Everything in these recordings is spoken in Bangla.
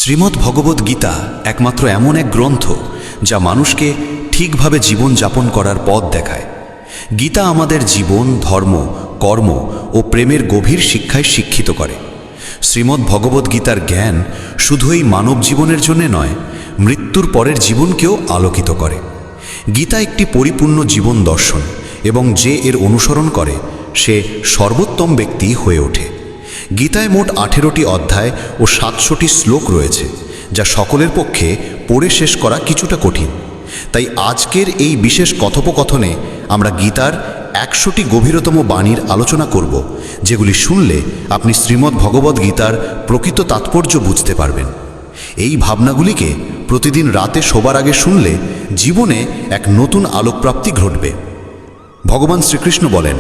শ্রীমদ্ ভগবদ্ গীতা একমাত্র এমন এক গ্রন্থ যা মানুষকে ঠিকভাবে জীবন যাপন করার পথ দেখায়। গীতা আমাদের জীবন, ধর্ম, কর্ম ও প্রেমের গভীর শিক্ষায় শিক্ষিত করে। শ্রীমদ্ ভগবদ্ গীতার জ্ঞান শুধু এই মানব জীবনের জন্য নয়, মৃত্যুর পরের জীবনকেও আলোকিত করে। গীতা একটি পরিপূর্ণ জীবন দর্শন এবং যে এর অনুসরণ করে সে সর্বোত্তম ব্যক্তি হয়ে ওঠে। গীতায় মোট 18টি অধ্যায় ও 700টি শ্লোক রয়েছে, যা সকলের পক্ষে পড়ে শেষ করা কিছুটা কঠিন। তাই আজকের এই বিশেষ কথোপকথনে আমরা গীতার 100টি গভীরতম বাণীর আলোচনা করব, যেগুলি শুনলে আপনি শ্রীমদ্ ভগবদ্ গীতার প্রকৃত তাৎপর্য বুঝতে পারবেন। এই ভাবনাগুলিকে প্রতিদিন রাতে শোবার আগে শুনলে জীবনে এক নতুন আলোকপ্রাপ্তি ঘটবে। ভগবান শ্রীকৃষ্ণ বলেন,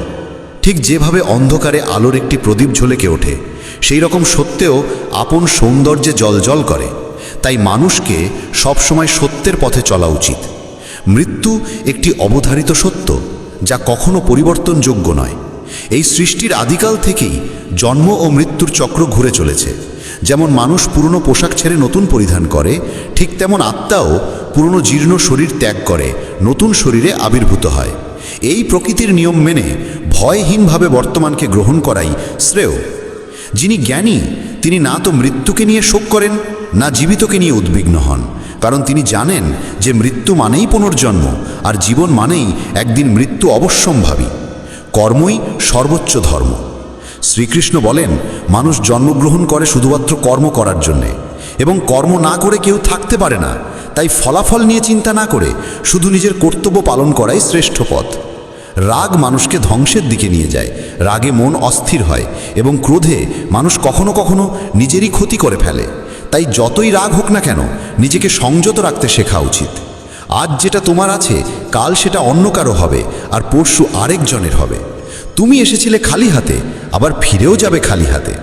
ঠিক যেভাবে অন্ধকারে আলোর একটি প্রদীপ ঝলকে ওঠে, সেই রকম সত্যেও আপন সৌন্দর্যে জ্বলজ্বল করে। তাই মানুষকে সবসময় সত্যের পথে চলা উচিত। মৃত্যু একটি অবধারিত সত্য, যা কখনো পরিবর্তনযোগ্য নয়। এই সৃষ্টির আদিকাল থেকেই জন্ম ও মৃত্যুর চক্র ঘুরে চলেছে। যেমন মানুষ পুরনো পোশাক ছেড়ে নতুন পরিধান করে, ঠিক তেমন আত্মাও পুরনো জীর্ণ শরীর ত্যাগ করে নতুন শরীরে আবির্ভূত হয়। এই প্রকৃতির নিয়ম মেনে ভয়হীনভাবে বর্তমানকে গ্রহণ করাই শ্রেয়। যিনি জ্ঞানী তিনি না তো মৃত্যুকে নিয়ে শোক করেন, না জীবিতকে নিয়ে উদ্বিগ্ন হন, কারণ তিনি জানেন যে মৃত্যু মানেই পুনর্জন্ম, আর জীবন মানেই একদিন মৃত্যু অবশ্যম্ভাবী। কর্মই সর্বোচ্চ ধর্ম। শ্রীকৃষ্ণ বলেন, মানুষ জন্মগ্রহণ করে শুধুমাত্র কর্ম করার জন্যে, এবং কর্ম না করে কেউ থাকতে পারে না। তাই ফলাফল নিয়ে চিন্তা না করে শুধু নিজের কর্তব্য পালন করাই শ্রেষ্ঠ পথ। রাগ মানুষকে ধ্বংসের দিকে নিয়ে যায়। রাগে মন অস্থির হয় এবং ক্রোধে মানুষ কখনো কখনো নিজেরই ক্ষতি করে ফেলে। তাই যতই রাগ হোক না কেন, নিজেকে সংযত রাখতে শেখা উচিত। আজ যেটা তোমার আছে, কাল সেটা অন্য কারো হবে, আর পরশু আরেকজনের হবে। তুমি এসেছিলে খালি হাতে, আবার ফিরেও যাবে খালি হাতে।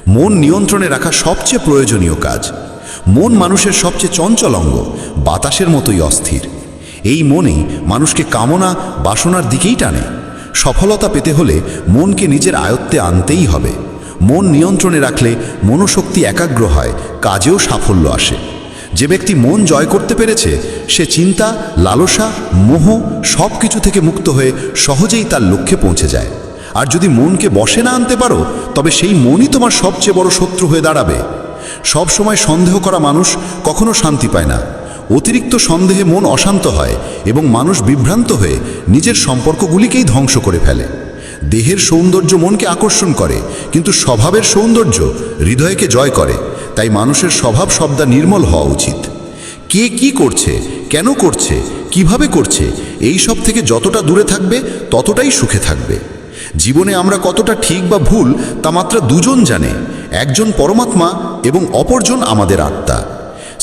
মন নিয়ন্ত্রণে রাখা সবচেয়ে প্রয়োজনীয় কাজ। মন মানুষের সবচেয়ে চঞ্চল অঙ্গ, বাতাসের মতোই অস্থির। এই মনেই মানুষকে কামনা বাসনার দিকেই টানে। সফলতা পেতে হলে মনকে নিজের আয়ত্তে আনতেই হবে। মন নিয়ন্ত্রণে রাখলে মনোশক্তি একাগ্র হয়, কাজেও সাফল্য আসে। যে ব্যক্তি মন জয় করতে পেরেছে, সে চিন্তা, লালসা, মোহ সব কিছু থেকে মুক্ত হয়ে সহজেই তার লক্ষ্যে পৌঁছে যায়। আর যদি মনকে বশে না আনতে পারো, তবে সেই মনই তোমার সবচেয়ে বড় শত্রু হয়ে দাঁড়াবে। সব সময় সন্দেহ করা মানুষ কখনো শান্তি পায় না। অতিরিক্ত সন্দেহে মন অশান্ত হয় এবং মানুষ বিভ্রান্ত হয়ে নিজের সম্পর্কগুলিকেই ধ্বংস করে ফেলে। দেহের সৌন্দর্য মনকে আকর্ষণ করে, কিন্তু স্বভাবের সৌন্দর্য হৃদয়কে জয় করে। তাই মানুষের স্বভাব সবদা নির্মল হওয়া উচিত। কে কি করছে, কেন করছে, কিভাবে করছে, এই সব থেকে যতটা দূরে থাকবে ততটাই সুখে থাকবে। জীবনে আমরা কতটা ঠিক বা ভুল তা মাত্র দুজন জানে, একজন পরমাত্মা এবং অপরজন আমাদের আত্মা।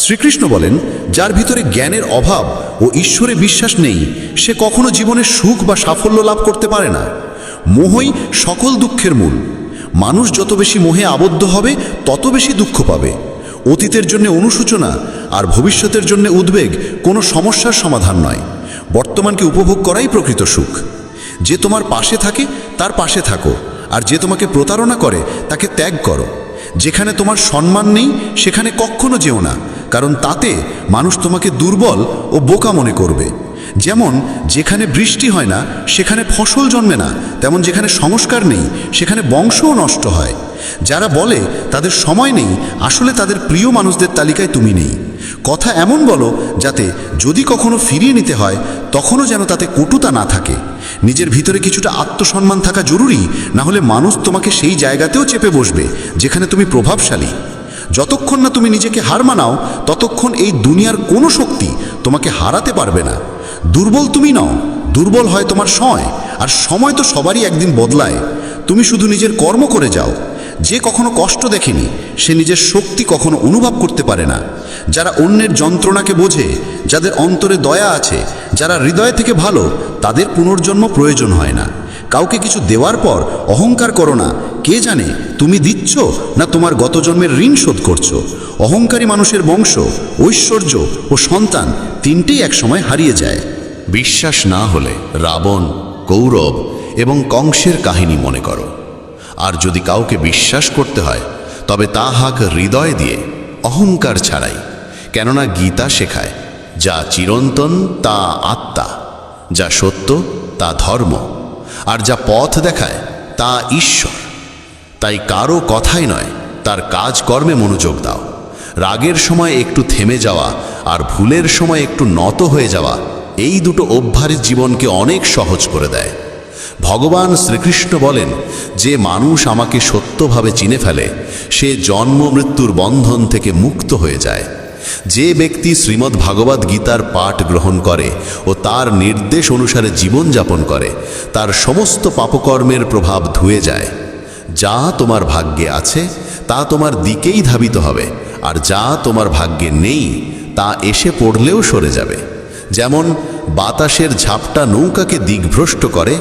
শ্রীকৃষ্ণ বলেন, যার ভিতরে জ্ঞানের অভাব ও ঈশ্বরে বিশ্বাস নেই, সে কখনো জীবনে সুখ বা সাফল্য লাভ করতে পারে না। মোহই সকল দুঃখের মূল। মানুষ যত বেশি মোহে আবদ্ধ হবে, তত বেশি দুঃখ পাবে। অতীতের জন্য অনুশোচনা আর ভবিষ্যতের জন্য উদ্বেগ কোনো সমস্যার সমাধান নয়। বর্তমানকে উপভোগ করাই প্রকৃত সুখ। যে তোমার পাশে থাকে তার পাশে থাকো, আর যে তোমাকে প্রতারণা করে তাকে ত্যাগ করো। যেখানে তোমার সম্মান নেই সেখানে কখনো যেও না, কারণ তাতে মানুষ তোমাকে দুর্বল ও বোকা মনে করবে। যেমন যেখানে বৃষ্টি হয় না সেখানে ফসল জন্মে না, তেমন যেখানে সংস্কার নেই সেখানে বংশও নষ্ট হয়। যারা বলে তাদের সময় নেই, আসলে তাদের প্রিয় মানুষদের তালিকায় তুমি নেই। কথা এমন বলো যাতে যদি কখনো ফিরিয়ে নিতে হয়, তখনও যেন তাতে কটুতা না থাকে। নিজের ভিতরে কিছুটা আত্মসম্মান থাকা জরুরি, না হলে মানুষ তোমাকে সেই জায়গাতেও চেপে বসবে যেখানে তুমি প্রভাবশালী। যতক্ষণ না তুমি নিজেকে হার মানাও, ততক্ষণ এই দুনিয়ার কোনো শক্তি তোমাকে হারাতে পারবে না। দুর্বল তুমি নও, দুর্বল হয় তোমার সময়, আর সময় তো সবারই একদিন বদলায়। তুমি শুধু নিজের কর্ম করে যাও। যে কখনো কষ্ট দেখেনি, সে নিজের শক্তি কখনো অনুভব করতে পারে না। যারা অন্যের যন্ত্রণাকে বোঝে, যাদের অন্তরে দয়া আছে, যারা হৃদয় থেকে ভালো, তাদের পুনর্জন্ম প্রয়োজন হয় না। কাউকে কিছু দেওয়ার পর অহংকার করো না। কে জানে তুমি দিচ্ছ না তোমার গত জন্মের ঋণ শোধ করছো। অহংকারী মানুষের বংশ, ঐশ্বর্য ও সন্তান তিনটেই একসময় হারিয়ে যায়। বিশ্বাস না হলে রাবণ, কৌরব এবং কংসের কাহিনী মনে করো। আর যদি কাউকে বিশ্বাস করতে হয়, তবে তা হাক হৃদয় দিয়ে, অহংকার ছাড়াই। কেননা গীতা শেখায়, যা চিরন্তন তা আত্মা, যা সত্য তা ধর্ম, আর যা পথ দেখায় তা ঈশ্বর। তাই কারো কথাই নয়, তার কাজকর্মে মনোযোগ দাও। রাগের সময় একটু থেমে যাওয়া আর ভুলের সময় একটু নত হয়ে যাওয়া, এই দুটো অভ্যাস জীবনকে অনেক সহজ করে দেয়। ভগবান শ্রীকৃষ্ণ বলেন, যে মানুষ আমাকে সত্যভাবে চিনে ফেলে সে জন্ম মৃত্যুর বন্ধন থেকে মুক্ত হয়ে যায়। যে ব্যক্তি শ্রীমদ্ ভাগবত গীতার পাঠ গ্রহণ করে ও তার নির্দেশ অনুসারে জীবনযাপন করে, তার সমস্ত পাপকর্মের প্রভাব ধুয়ে যায়। যা তোমার ভাগ্যে আছে তা তোমার দিকেই ধাবিত হবে, আর যা তোমার ভাগ্যে নেই তা এসে পড়লেও সরে যাবে। যেমন বাতাসের ঝাপটা নৌকাকে দিকভ্রষ্ট করে,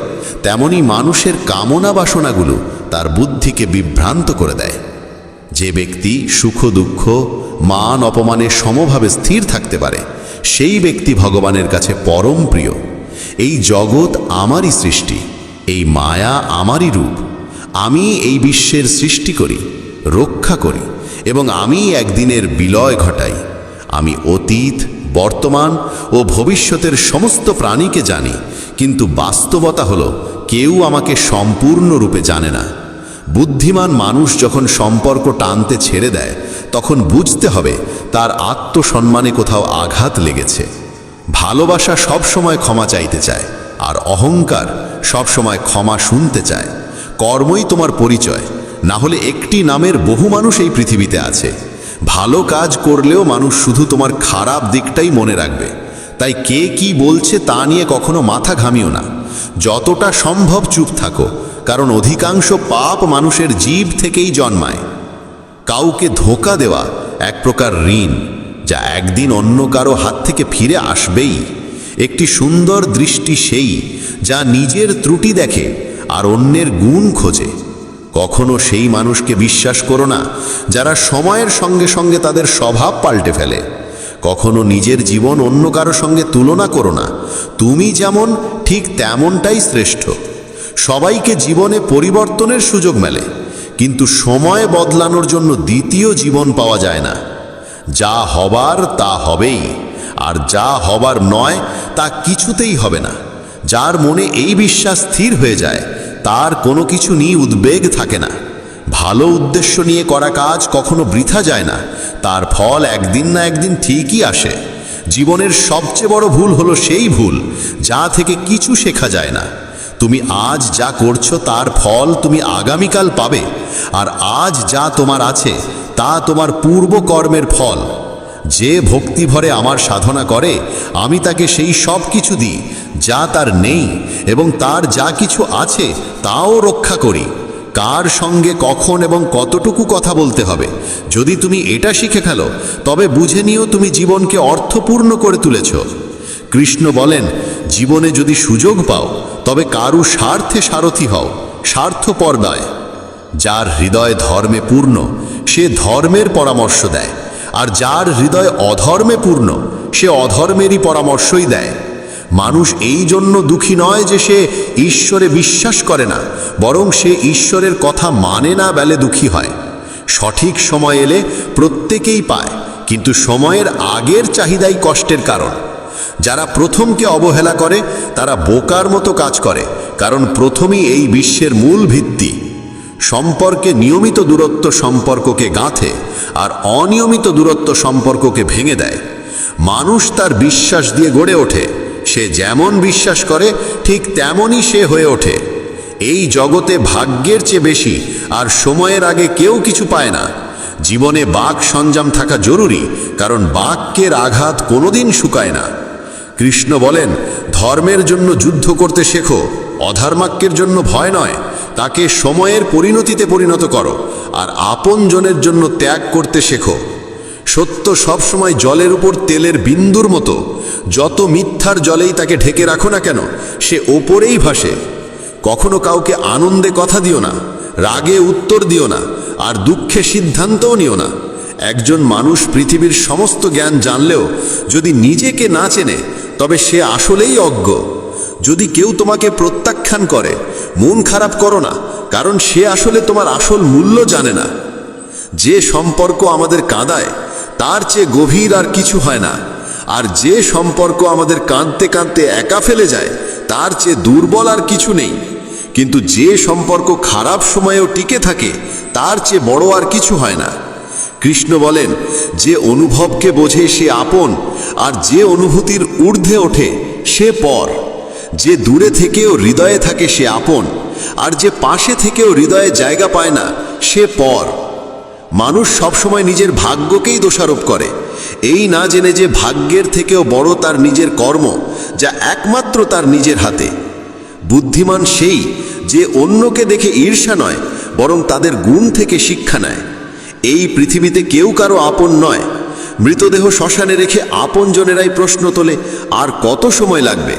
তেমনি মানুষের কামনা বাসনাগুলো তার বুদ্ধিকে বিভ্রান্ত করে দেয়। যে ব্যক্তি সুখ দুঃখ মান অপমানে সমভাবে স্থির থাকতে পারে, সেই ব্যক্তি ভগবানের কাছে পরম প্রিয়। এই জগৎ আমারই সৃষ্টি, এই মায়া আমারই রূপ। আমি এই বিশ্বের সৃষ্টি করি, রক্ষা করি এবং আমি একদিনের বিলয় ঘটাই। আমি অতীত, বর্তমান ও ভবিষ্যতের সমস্ত প্রাণীকে জানি, কিন্তু বাস্তবতা হলো কেউ আমাকে সম্পূর্ণরূপে জানে না। বুদ্ধিমান মানুষ যখন সম্পর্ক টানতে ছেড়ে দেয়, তখন বুঝতে হবে তার আত্মসম্মানে কোথাও আঘাত লেগেছে। ভালোবাসা সবসময় ক্ষমা চাইতে চায়, আর অহংকার সবসময় ক্ষমা শুনতে চায়। কর্মই তোমার পরিচয়, না হলে একটি নামের বহু মানুষ এই পৃথিবীতে আছে। ভালো কাজ করলেও মানুষ শুধু তোমার খারাপ দিকটাই মনে রাখবে। তাই কে কি বলছে তা নিয়ে কখনো মাথা ঘামিও না। যতটা সম্ভব চুপ থাকো, কারণ অধিকাংশ পাপ মানুষের জিভ থেকেই জন্মায়। কাউকে ধোঁকা দেওয়া এক প্রকার ঋণ, যা একদিন অন্য কারো হাত থেকে ফিরে আসবেই। একটি সুন্দর দৃষ্টি সেই যা নিজের ত্রুটি দেখে আর অন্যের গুণ খোঁজে। কখনো সেই মানুষকে বিশ্বাস করো না যারা সময়ের সঙ্গে সঙ্গে তাদের স্বভাব পাল্টে ফেলে। কখনো নিজের জীবন অন্য কারো সঙ্গে তুলনা করো না। তুমি যেমন ঠিক তেমনটাই শ্রেষ্ঠ। সবাইকে জীবনে পরিবর্তনের সুযোগ মেলে, কিন্তু সময় বদলানোর জন্য দ্বিতীয় জীবন পাওয়া যায় না। যা হবার তা হবেই, আর যা হবার নয় তা কিছুতেই হবে না। যার মনে এই বিশ্বাস স্থির হয়ে যায়, তার কোনো কিছু নিয়ে উদ্বেগ থাকে না। ভালো উদ্দেশ্য নিয়ে করা কাজ কখনো বৃথা যায় না, তার ফল একদিন না একদিন ঠিকই আসে। জীবনের সবচেয়ে বড় ভুল হলো সেই ভুল যা থেকে কিছু শেখা যায় না। তুমি আজ যা করছো তার ফল তুমি আগামীকাল পাবে, আর আজ যা তোমার আছে তা তোমার পূর্ব কর্মের ফল। যে ভক্তি ভরে আমার সাধনা করে, আমি তাকে সেই সব কিছু দিই যা তার নেই, এবং তার যা কিছু আছে তাও রক্ষা করি। কার সঙ্গে কখন এবং কতটুকু কথা বলতে হবে, যদি তুমি এটা শিখে ফেলো, তবে বুঝে নিও তুমি জীবনকে অর্থপূর্ণ করে তুলেছ। কৃষ্ণ বলেন, জীবনে যদি সুযোগ পাও তবে কারু স্বার্থে সারথি হও, স্বার্থপর নয়। যার হৃদয় ধর্মে পূর্ণ সে ধর্মের পরামর্শ দেয়, আর যার হৃদয় অধর্মে পূর্ণ সে অধর্মেরই পরামর্শই দেয়। মানুষ এই জন্য দুঃখী নয় যে সে ঈশ্বরে বিশ্বাস করে না, বরং সে ঈশ্বরের কথা মানে না বলে দুঃখী হয়। সঠিক সময় এলে প্রত্যেকেই পায়, কিন্তু সময়ের আগের চাহিদাই কষ্টের কারণ। যারা প্রথমকে অবহেলা করে তারা বোকার মতো কাজ করে, কারণ প্রথমই এই বিশ্বের মূল ভিত্তি। সম্পর্কে নিয়মিত দূরত্ব সম্পর্ককে গাঁথে, আর অনিয়মিত দূরত্ব সম্পর্ককে ভেঙে দেয়। মানুষ তার বিশ্বাস দিয়ে গড়ে ওঠে, সে যেমন বিশ্বাস করে ঠিক তেমনই সে হয়ে ওঠে। এই জগতে ভাগ্যের চেয়ে বেশি আর সময়ের আগে কেউ কিছু পায় না। জীবনে বাক সঞ্জাম থাকা জরুরি, কারণ বাক্যের আঘাত কোনোদিন শুকায় না। কৃষ্ণ বলেন, ধর্মের জন্য যুদ্ধ করতে শেখো, অধর্মাক্যের জন্য ভয় নয়। তাকে সময়ের পরিণতিতে পরিণত করো, আর আপনজনের জন্য ত্যাগ করতে শেখো। সত্য সবসময় জলের উপর তেলের বিন্দুর মতো, যত মিথ্যার জলেই তাকে ঢেকে রাখো না কেন, সে ওপরেই ভাসে। কখনো কাউকে আনন্দে কথা দিও না, রাগে উত্তর দিও না, আর দুঃখে সিদ্ধান্তও নিও না। একজন মানুষ পৃথিবীর সমস্ত জ্ঞান জানলেও যদি নিজেকে না চেনে, তবে সে আসলেই অজ্ঞ। যদি কেউ তোমাকে প্রত্যাখ্যান করে, মন খারাপ করো না, কারণ সে আসলে তোমার আসল মূল্য জানে না। যে সম্পর্ক আমাদের কাঁদায় তার চেয়ে গভীর আর কিছু হয় না। আর যে সম্পর্ক আমাদের কাঁদতে কাঁদতে একা ফেলে যায়, তার চেয়ে দুর্বল আর কিছু নেই। কিন্তু যে সম্পর্ক খারাপ সময়েও টিকে থাকে, তার চেয়ে বড় আর কিছু হয় না। কৃষ্ণ বলেন, যে অনুভবকে বোঝে সে আপন, আর যে অনুভূতির ঊর্ধ্বে ওঠে সে পর। যে দূরে থেকেও হৃদয়ে থাকে সে আপন, আর যে পাশে থেকেও হৃদয়ে জায়গা পায় না সে পর। মানুষ সবসময় নিজের ভাগ্যকেই দোষারোপ করে, এই না জেনে যে ভাগ্যের থেকেও বড় তার নিজের কর্ম, যা একমাত্র তার নিজের হাতে। বুদ্ধিমান সেই যে অন্যকে দেখে ঈর্ষা নয়, বরং তাদের গুণ থেকে শিক্ষা নেয়। এই পৃথিবীতে কেউ কারো আপন নয়। মৃতদেহ শ্মশানে রেখে আপনজনেরাই প্রশ্ন তোলে, আর কত সময় লাগবে?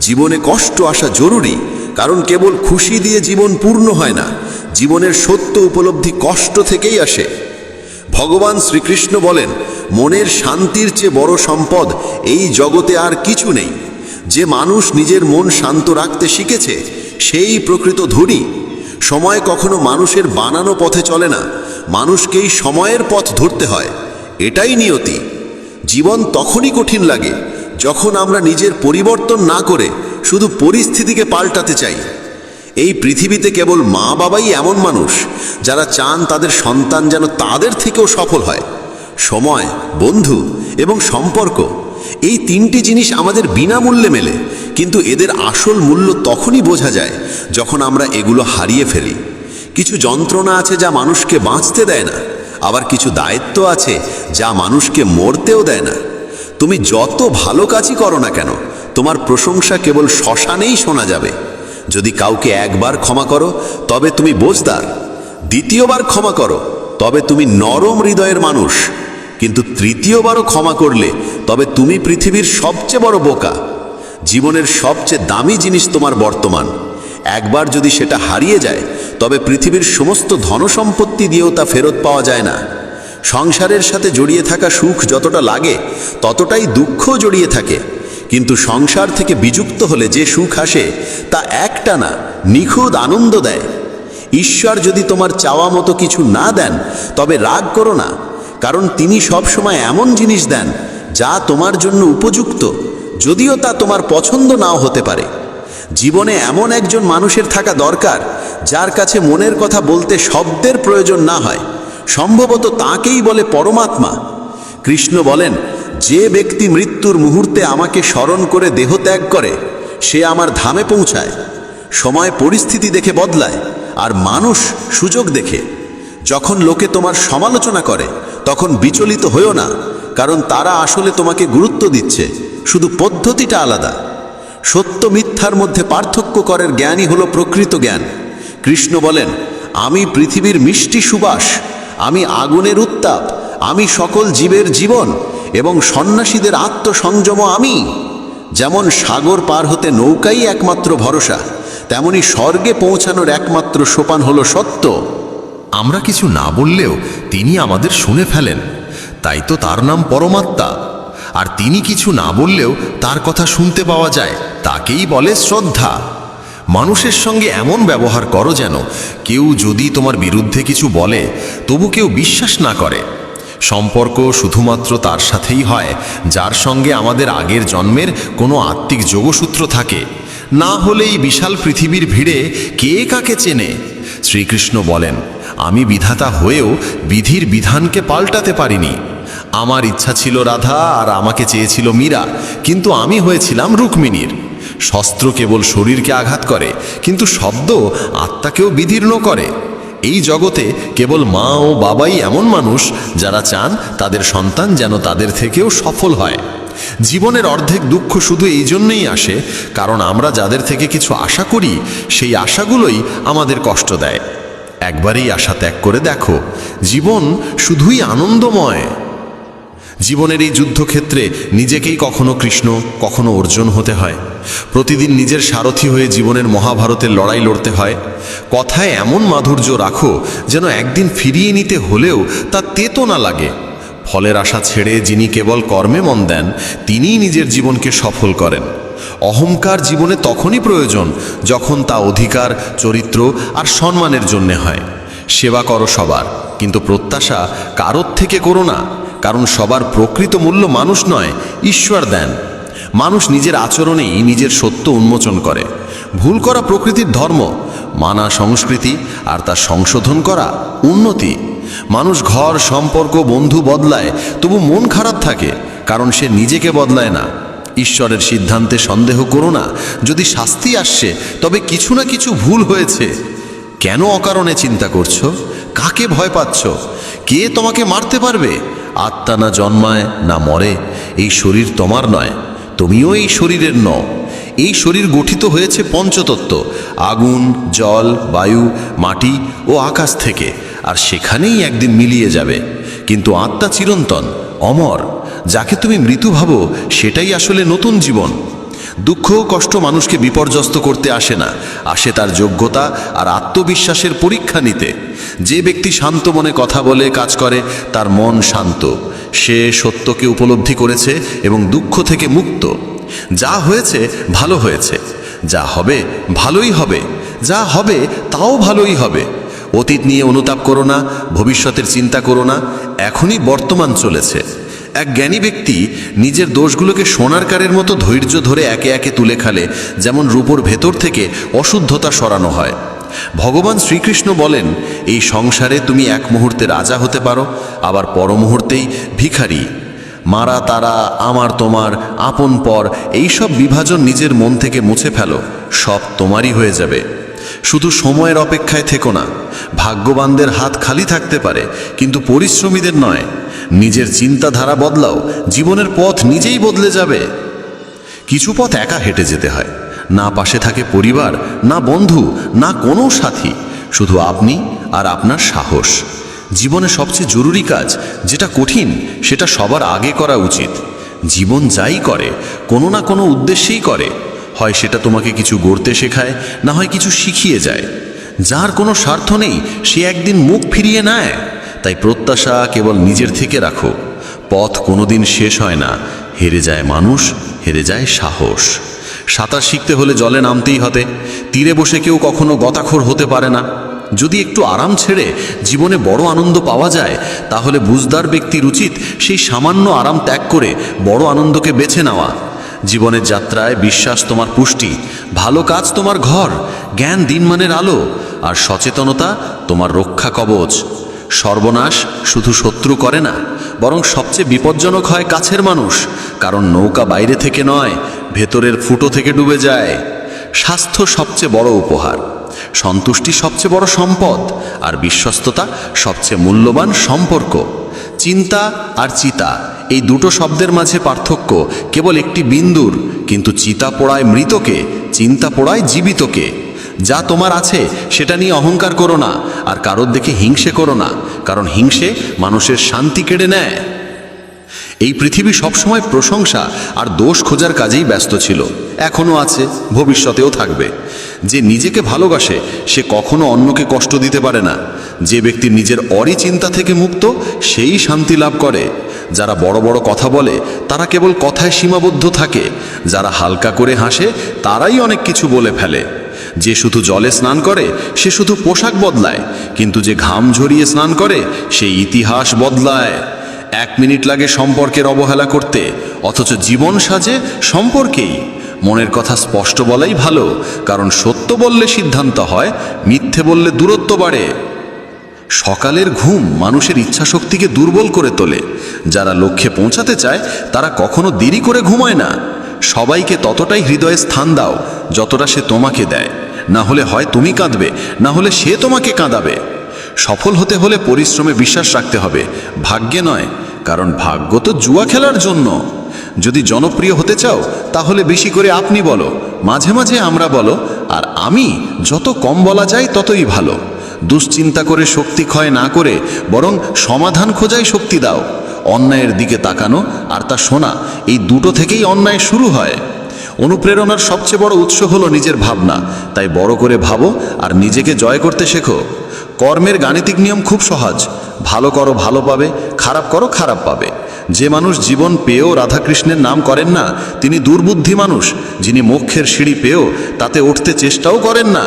জীবনে কষ্ট আসা জরুরি, কারণ কেবল খুশি দিয়ে জীবন পূর্ণ হয় না। জীবনের সত্য উপলব্ধি কষ্ট থেকেই আসে। ভগবান শ্রীকৃষ্ণ বলেন, মনের শান্তির চেয়ে বড় সম্পদ এই জগতে আর কিছু নেই। যে মানুষ নিজের মন শান্ত রাখতে শিখেছে, সেই প্রকৃত ধনী। সময় কখনো মানুষের বানানো পথে চলে না, মানুষকেই সময়ের পথ ধরতে হয়। এটাই নিয়তি। জীবন তখনই কঠিন লাগে যখন আমরা নিজের পরিবর্তন না করে শুধু পরিস্থিতিকে পাল্টাতে চাই। এই পৃথিবীতে কেবল মা বাবাই এমন মানুষ যারা চান তাদের সন্তান যেন তাদের থেকেও সফল হয়। সময়, বন্ধু এবং সম্পর্ক, এই তিনটি জিনিস আমাদের বিনামূল্যে মেলে, কিন্তু এদের আসল মূল্য তখনই বোঝা যায় যখন আমরা এগুলো হারিয়ে ফেলি। কিছু যন্ত্রণা আছে যা মানুষকে বাঁচতে দেয় না, আবার কিছু দায়িত্ব আছে যা মানুষকে মরতেও দেয় না। তুমি যত ভালো কাজই করো না কেন, তোমার প্রশংসা কেবল শ্মশানেই শোনা যাবে। যদি কাউকে একবার ক্ষমা করো, তবে তুমি বোঝদার। দ্বিতীয়বার ক্ষমা করো, তবে তুমি নরম হৃদয়ের মানুষ। কিন্তু তৃতীয়বারও ক্ষমা করলে তবে তুমি পৃথিবীর সবচেয়ে বড় বোকা। জীবনের সবচেয়ে দামি জিনিস তোমার বর্তমান। একবার যদি সেটা হারিয়ে যায়, তবে পৃথিবীর সমস্ত ধনসম্পত্তি দিয়েও তা ফেরত পাওয়া যায় না। সংসারের সাথে জড়িয়ে থাকা সুখ যতটা লাগে, ততটাই দুঃখ জড়িয়ে থাকে। কিন্তু সংসার থেকে বিযুক্ত হলে যে সুখ আসে, তা একটানা নিখুঁত আনন্দ দেয়। ঈশ্বর যদি তোমার চাওয়া মতো কিছু না দেন, তবে রাগ করো না, কারণ তিনি সবসময় এমন জিনিস দেন যা তোমার জন্য উপযুক্ত, যদিও তা তোমার পছন্দ নাও হতে পারে। জীবনে এমন একজন মানুষের থাকা দরকার যার কাছে মনের কথা বলতে শব্দের প্রয়োজন না হয়। সম্ভবত তাকেই বলে পরমাত্মা। কৃষ্ণ বলেন, যে ব্যক্তি মৃত্যুর মুহূর্তে আমাকে স্মরণ করে দেহত্যাগ করে, সে আমার ধামে পৌঁছায়। সময় পরিস্থিতি দেখে বদলায়, আর মানুষ সুযোগ দেখে। যখন লোকে তোমার সমালোচনা করে, তখন বিচলিত হইও না, কারণ তারা আসলে তোমাকে গুরুত্ব দিচ্ছে, শুধু পদ্ধতিটা আলাদা। সত্য মিথ্যার মধ্যে পার্থক্য করার জ্ঞানই হলো প্রকৃত জ্ঞান। কৃষ্ণ বলেন, আমি পৃথিবীর মিষ্টি সুবাস, আমি আগুনের উত্তাপ, আমি সকল জীবের জীবন এবং সন্ন্যাসীদের আত্মসংযম আমি। যেমন সাগর পার হতে নৌকাই একমাত্র ভরসা, তেমনি স্বর্গে পৌঁছানোর একমাত্র সোপান হলো সত্য। আমরা কিছু না বললেও তিনি আমাদের শুনে ফেলেন, তাই তো তার নাম পরমাত্মা। আর তিনি কিছু না বললেও তার কথা শুনতে পাওয়া যায়, তাকেই বলে শ্রদ্ধা। মানুষের সঙ্গে এমন ব্যবহার করো যেন কেউ যদি তোমার বিরুদ্ধে কিছু বলে, তবু কেউ বিশ্বাস না করে। সম্পর্ক শুধুমাত্র তার সাথেই হয় যার সঙ্গে আমাদের আগের জন্মের কোনো আত্মিক যোগসূত্র থাকে, না হলেই বিশাল পৃথিবীর ভিড়ে কে কাকে চেনে। শ্রীকৃষ্ণ বলেন, আমি বিধাতা হয়েও বিধির বিধানকে পাল্টাতে পারিনি। আমার ইচ্ছা ছিল রাধা, আর আমাকে চেয়েছিল মীরা, কিন্তু আমি হয়েছিলাম রুক্মিণীর। শস্ত্র কেবল শরীরকে আঘাত করে, কিন্তু শব্দ আত্মাকেও বিদীর্ণ করে। এই জগতে কেবল মা ও বাবাই এমন মানুষ যারা চান তাদের সন্তান যেন তাদের থেকেও সফল হয়। জীবনের অর্ধেক দুঃখ শুধু এই জন্যই আসে কারণ আমরা যাদের থেকে কিছু আশা করি, সেই আশাগুলোই আমাদের কষ্ট দেয়। একবারই আশা ত্যাগ করে দেখো, জীবন শুধুই আনন্দময়। জীবনের এই যুদ্ধক্ষেত্রে নিজেকেই কখনো কৃষ্ণ, কখনো অর্জুন হতে হয়। প্রতিদিন নিজের সারথি হয়ে জীবনের মহাভারতের লড়াই লড়তে হয়। কথায় এমন মাধুর্য রাখো যেন একদিন ফিরিয়ে নিতে হলেও তা তেতো না লাগে। ফলের আশা ছেড়ে যিনি কেবল কর্মে মন দেন, তিনিই নিজের জীবনকে সফল করেন। অহংকার জীবনে তখনই প্রয়োজন যখন তা অধিকার, চরিত্র আর সম্মানের জন্যে হয়। সেবা করো সবার, কিন্তু প্রত্যাশা কারোর থেকে করো না, কারণ সবার প্রকৃত মূল্য মানুষ নয়, ঈশ্বর দেন। মানুষ নিজের আচরণেই নিজের সত্য উন্মোচন করে। ভুল করা প্রকৃতির ধর্ম, মানা সংস্কৃতি, আর তা সংশোধন করা উন্নতি। মানুষ ঘর, সম্পর্ক, বন্ধু বদলায়, তবু মন খারাপ থাকে, কারণ সে নিজেকে বদলায় না। ঈশ্বরের সিদ্ধান্তে সন্দেহ করো না। যদি শাস্তি আসছে, তবে কিছু না কিছু ভুল হয়েছে। কেন অকারণে চিন্তা করছো? কাকে ভয় পাচ্ছ? কে তোমাকে মারতে পারবে? আত্মা না জন্মায় না মরে। এই শরীর তোমার নয়, তুমিও এই শরীরের নও। এই শরীর গঠিত হয়েছে পঞ্চতত্ত্ব, আগুন, জল, বায়ু, মাটি ও আকাশ থেকে, আর সেখানেই একদিন মিলিয়ে যাবে। কিন্তু আত্মা চিরন্তন, অমর। যাকে তুমি মৃত্যু ভাবো, সেটাই আসলে নতুন জীবন। দুঃখ ও কষ্ট মানুষকে বিপর্যস্ত করতে আসে না, আসে তার যোগ্যতা আর আত্মবিশ্বাসের পরীক্ষা নিতে। যে ব্যক্তি শান্ত মনে কথা বলে, কাজ করে, তার মন শান্ত। সে সত্যকে উপলব্ধি করেছে এবং দুঃখ থেকে মুক্ত। যা হয়েছে ভালো হয়েছে, যা হবে ভালোই হবে, যা হবে তাও ভালোই হবে। অতীত নিয়ে অনুতাপ করো না, ভবিষ্যতের চিন্তা করো না, এখনই বর্তমান চলেছে। এক জ্ঞানী ব্যক্তি নিজের দোষগুলোকে সোনার কারের মতো ধৈর্য ধরে একে একে তুলে খালে, যেমন রূপোর ভেতর থেকে অশুদ্ধতা সরানো হয়। ভগবান শ্রীকৃষ্ণ বলেন, এই সংসারে তুমি এক মুহূর্তে রাজা হতে পারো, আবার পর মুহূর্তেই ভিখারি। মারা তারা, আমার তোমার, আপন পর, এইসব বিভাজন নিজের মন থেকে মুছে ফেলো, সব তোমারই হয়ে যাবে। শুধু সময়ের অপেক্ষায় থেকো না। ভাগ্যবানদের হাত খালি থাকতে পারে, কিন্তু পরিশ্রমীদের নয়। নিজের চিন্তাধারা বদলাও, জীবনের পথ নিজেই বদলে যাবে। কিছু পথ একা হেঁটে যেতে হয়, না পাশে থাকে পরিবার, না বন্ধু, না কোনো সাথী, শুধু আপনি আর আপনার সাহস। জীবনে সবচেয়ে জরুরি কাজ যেটা কঠিন, সেটা সবার আগে করা উচিত। জীবন যাই করে, কোনো না কোনো উদ্দেশ্যেই করে। হয় সেটা তোমাকে কিছু গড়তে শেখায়, না হয় কিছু শিখিয়ে যায়। যার কোনো স্বার্থ নেই, সে একদিন মুখ ফিরিয়ে নেয়। তাই প্রত্যাশা কেবল নিজের থেকে রাখো। পথ কোনোদিন শেষ হয় না। হেরে যায় মানুষ, হেরে যায় সাহস। সাঁতার শিখতে হলে জলে নামতেই হবে। তীরে বসে কেউ কখনো গতাখোর হতে পারে না। যদি একটু আরাম ছেড়ে জীবনে বড় আনন্দ পাওয়া যায়, তাহলে বুঝদার ব্যক্তির উচিত সেই সামান্য আরাম ত্যাগ করে বড় আনন্দকে বেছে নেওয়া। জীবনের যাত্রায় বিশ্বাস তোমার পুষ্টি, ভালো কাজ তোমার ঘর, জ্ঞান দিনমানের আলো, আর সচেতনতা তোমার রক্ষা কবচ। সর্বনাশ শুধু শত্রু করে না, বরং সবচেয়ে বিপজ্জনক হয় কাছের মানুষ। কারণ নৌকা বাইরে থেকে নয়, ভেতরের ফুটো থেকে ডুবে যায়। স্বাস্থ্য সবচেয়ে বড় উপহার, সন্তুষ্টি সবচেয়ে বড় সম্পদ, আর বিশ্বস্ততা সবচেয়ে মূল্যবান সম্পর্ক। চিন্তা আর চিতা, এই দুটো শব্দের মাঝে পার্থক্য কেবল একটি বিন্দুর, কিন্তু চিতা পোড়ায় মৃতকে, চিন্তা পোড়ায় জীবিতকে। যা তোমার আছে সেটা নিয়ে অহংকার করো না, আর কারোর দেখে হিংসে করো না, কারণ হিংসে মানুষের শান্তি কেড়ে নেয়। এই পৃথিবী সবসময় প্রশংসা আর দোষ খোঁজার কাজেই ব্যস্ত ছিল, এখনও আছে, ভবিষ্যতেও থাকবে। যে নিজেকে ভালোবাসে সে কখনো অন্যকে কষ্ট দিতে পারে না। যে ব্যক্তি নিজের অরিচিন্তা থেকে মুক্ত, সেই শান্তি লাভ করে। যারা বড় বড় কথা বলে তারা কেবল কথায় সীমাবদ্ধ থাকে। যারা হালকা করে হাসে তারাই অনেক কিছু বলে ফেলে। যে শুধু জলে স্নান করে সে শুধু পোশাক বদলায়, কিন্তু যে ঘাম ঝরিয়ে স্নান করে সে ইতিহাস বদলায়। 1 মিনিট লাগে সম্পর্কের অবহেলা করতে, অথচ জীবন সাজে সম্পর্কেই। মনের কথা স্পষ্ট বলাই ভালো, কারণ সত্য বললে সিদ্ধান্ত হয়, মিথ্যে বললে দূরত্ব বাড়ে। সকালের ঘুম মানুষের ইচ্ছাশক্তিকে দুর্বল করে তোলে। যারা লক্ষ্যে পৌঁছাতে চায় তারা কখনো দেরি করে ঘুমায় না। সবাইকে ততটাই হৃদয়ে স্থান দাও যতটা সে তোমাকে দেয়। না হলে হয় তুমি কাঁদবে, না হলে সে তোমাকে কাঁদাবে। সফল হতে হলে পরিশ্রমে বিশ্বাস রাখতে হবে, ভাগ্যে নয়, কারণ ভাগ্য তো জুয়া খেলার জন্য। যদি জনপ্রিয় হতে চাও তাহলে বেশি করে আপনি বলো, মাঝে মাঝে আমরা বলো, আর আমি যত কম বলা যায় ততই ভালো। দুশ্চিন্তা করে শক্তি ক্ষয় না করে বরং সমাধান খোঁজাই শক্তি দাও। অন্যায়ের দিকে তাকানো আর তা শোনা, এই দুটো থেকেই অন্যায় শুরু হয়। অনুপ্রেরণার সবচেয়ে বড় উৎস হলো নিজের ভাবনা। তাই বড় করে ভাবো আর নিজেকে জয় করতে শেখো। কর্মের গাণিতিক নিয়ম খুব সহজ, ভালো করো ভালো পাবে, খারাপ করো খারাপ পাবে। যে মানুষ জীবন পেয়েও রাধাকৃষ্ণের নাম করেন না, তিনি দুর্বুদ্ধি মানুষ। যিনি মোক্ষের সিঁড়ি পেয়েও তাতে উঠতে চেষ্টাও করেন না।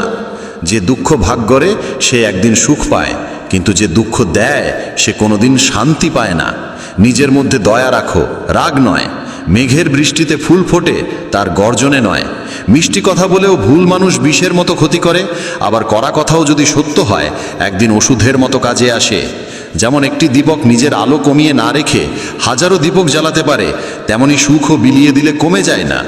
যে দুঃখ ভাগ করে সে একদিন সুখ পায়, কিন্তু যে দুঃখ দেয় সে কোনোদিন শান্তি পায় না। নিজের মধ্যে দয়া রাখো, রাগ নয়। মেঘের বৃষ্টিতে ফুল ফোটে, তার গর্জনে নয়। মিষ্টি কথা বলেও ভুল মানুষ বিষের মতো ক্ষতি করে, আবার কড়া কথাও যদি সত্য হয় একদিন ওষুধের মতো কাজে আসে। যেমন একটি দীপক নিজের আলো কমিয়ে না রেখে হাজারো দীপক জ্বালাতে পারে, তেমনি সুখও বিলিয়ে দিলে কমে যায় না।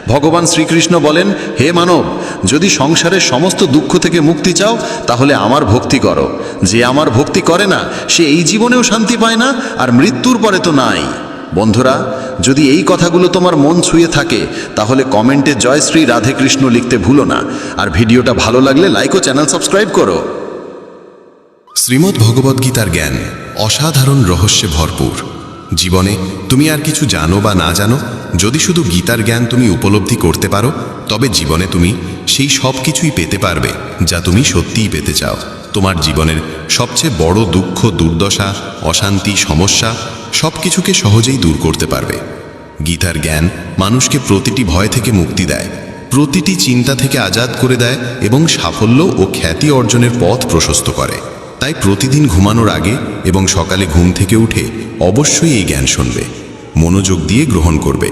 ভগবান শ্রীকৃষ্ণ বলেন, হে মানব, যদি সংসারের সমস্ত দুঃখ থেকে মুক্তি চাও তাহলে আমার ভক্তি করো। যে আমার ভক্তি করে না সে এই জীবনেও শান্তি পায় না, আর মৃত্যুর পরে তো নাই। বন্ধুরা, যদি এই কথাগুলো তোমার মন ছুঁয়ে থাকে তাহলে কমেন্টে জয় শ্রী রাধে কৃষ্ণ লিখতে ভুলো না। আর ভিডিওটা ভালো লাগলে লাইক ও চ্যানেল সাবস্ক্রাইব করো। শ্রীমদ্ ভগবদ্গীতার জ্ঞান অসাধারণ রহস্যে ভরপুর। জীবনে তুমি আর কিছু জানো বা না জানো, যদি শুধু গীতার জ্ঞান তুমি উপলব্ধি করতে পারো, তবে জীবনে তুমি সেই সব কিছুই পেতে পারবে যা তুমি সত্যিই পেতে চাও। তোমার জীবনের সবচেয়ে বড় দুঃখ, দুর্দশা, অশান্তি, সমস্যা সব কিছুকে সহজেই দূর করতে পারবে। গীতার জ্ঞান মানুষকে প্রতিটি ভয় থেকে মুক্তি দেয়, প্রতিটি চিন্তা থেকে আজাদ করে দেয় এবং সাফল্য ও খ্যাতি অর্জনের পথ প্রশস্ত করে। তাই প্রতিদিন ঘুমানোর আগে এবং সকালে ঘুম থেকে উঠে অবশ্যই এই জ্ঞান শুনবে, মনোযোগ দিয়ে গ্রহণ করবে।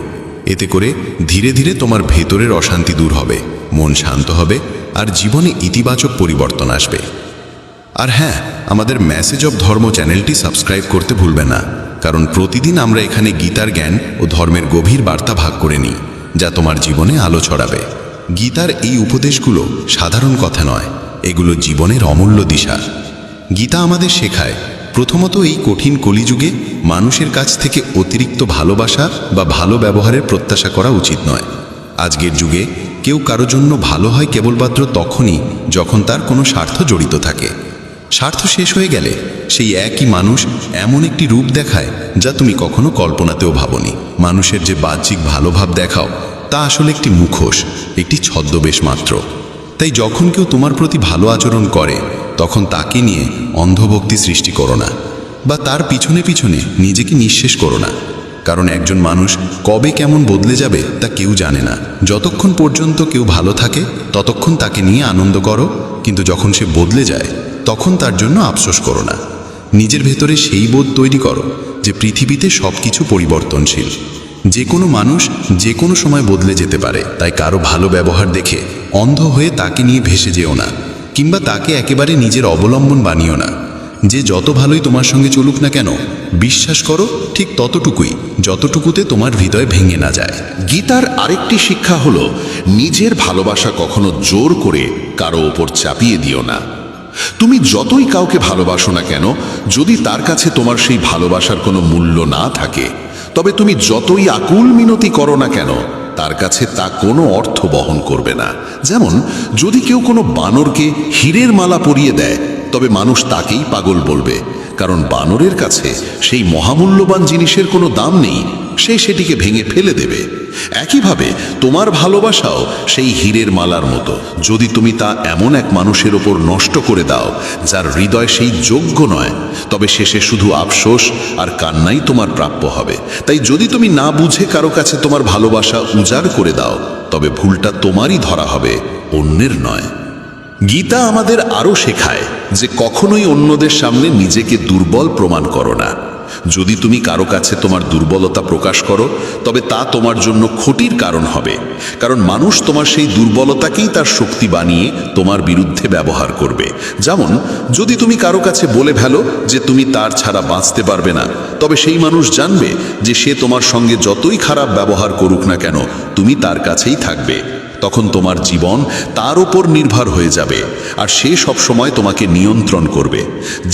এতে করে ধীরে ধীরে তোমার ভেতরের অশান্তি দূর হবে, মন শান্ত হবে আর জীবনে ইতিবাচক পরিবর্তন আসবে। আর হ্যাঁ, আমাদের মেসেজ অব ধর্ম চ্যানেলটি সাবস্ক্রাইব করতে ভুলবে না, কারণ প্রতিদিন আমরা এখানে গীতার জ্ঞান ও ধর্মের গভীর বার্তা ভাগ করে নিই, যা তোমার জীবনে আলো ছড়াবে। গীতার এই উপদেশগুলো সাধারণ কথা নয়, এগুলো জীবনের অমূল্য দিশা। গীতা আমাদের শেখায়, প্রথমত এই কঠিন কলিযুগে মানুষের কাছ থেকে অতিরিক্ত ভালোবাসা বা ভালো ব্যবহারের প্রত্যাশা করা উচিত নয়। আজকের যুগে কেউ কারো জন্য ভালো হয় কেবলমাত্র তখনই যখন তার কোনো স্বার্থ জড়িত থাকে। স্বার্থ শেষ হয়ে গেলে সেই একই মানুষ এমন একটি রূপ দেখায় যা তুমি কখনো কল্পনাতেও ভাবনি। মানুষের যে বাহ্যিক ভালোভাব দেখাও তা আসলে একটি মুখোশ, একটি ছদ্মবেশ মাত্র। তাই যখন কেউ তোমার প্রতি ভালো আচরণ করে তখন তাকে নিয়ে অন্ধভক্তি সৃষ্টি করো না, বা তার পিছনে পিছনে নিজেকে নিঃশেষ করো না। কারণ একজন মানুষ কবে কেমন বদলে যাবে তা কেউ জানে না। যতক্ষণ পর্যন্ত কেউ ভালো থাকে ততক্ষণ তাকে নিয়ে আনন্দ করো, কিন্তু যখন সে বদলে যায় তখন তার জন্য আফসোস করো না। নিজের ভেতরে সেই বোধ তৈরি করো যে পৃথিবীতে সব কিছু পরিবর্তনশীল, যে কোনো মানুষ যে কোনো সময় বদলে যেতে পারে। তাই কারো ভালো ব্যবহার দেখে অন্ধ হয়ে তাকে নিয়ে ভেসে যেও না, কিংবা তাকে একেবারে নিজের অবলম্বন বানিও না। যে যত ভালোই তোমার সঙ্গে চলুক না কেন, বিশ্বাস করো ঠিক ততটুকুই যতটুকুতে তোমার হৃদয় ভেঙে না যায়। গীতার আরেকটি শিক্ষা হলো, নিজের ভালোবাসা কখনো জোর করে কারো ওপর চাপিয়ে দিও না। তুমি যতই কাউকে ভালোবাসো না কেন, যদি তার কাছে তোমার সেই ভালোবাসার কোনো মূল্য না থাকে, তবে তুমি যতই আকুল মিনতি করো না কেন, তার কাছে তা কোনো অর্থ বহন করবে না। যেমন যদি কেউ কোনো বানরকে হীরের মালা পরিয়ে দেয়, তবে মানুষ তাকেই পাগল বলবে, কারণ বানরের কাছে সেই মহামূল্যবান জিনিসের কোনো দাম নেই, সে সেটিকে ভেঙে ফেলে দেবে। একইভাবে তোমার ভালোবাসাও সেই হীরের মালার মতো। যদি তুমি তা এমন এক মানুষের ওপর নষ্ট করে দাও যার হৃদয় সেই যোগ্য নয়, তবে শেষে শুধু আফসোস আর কান্নাই তোমার প্রাপ্য হবে। তাই যদি তুমি না বুঝে কারো কাছে তোমার ভালোবাসা উজাড় করে দাও, তবে ভুলটা তোমারই ধরা হবে, অন্যের নয়। গীতা আমাদের আরও শেখায় যে কখনোই অন্যদের সামনে নিজেকে দুর্বল প্রমাণ করো না। যদি তুমি কারো কাছে তোমার দুর্বলতা প্রকাশ করো, তবে তা তোমার জন্য ক্ষতির কারণ হবে, কারণ মানুষ তোমার সেই দুর্বলতাকেই তার শক্তি বানিয়ে তোমার বিরুদ্ধে ব্যবহার করবে। যেমন যদি তুমি কারো কাছে বলে ফেলো যে তুমি তার ছাড়া বাঁচতে পারবে না, তবে সেই মানুষ জানবে যে সে তোমার সঙ্গে যতই খারাপ ব্যবহার করুক না কেন, তুমি তার কাছেই থাকবে। তখন তোমার জীবন তার উপর নির্ভর হয়ে যাবে, আর সে সব সময় তোমাকে নিয়ন্ত্রণ করবে।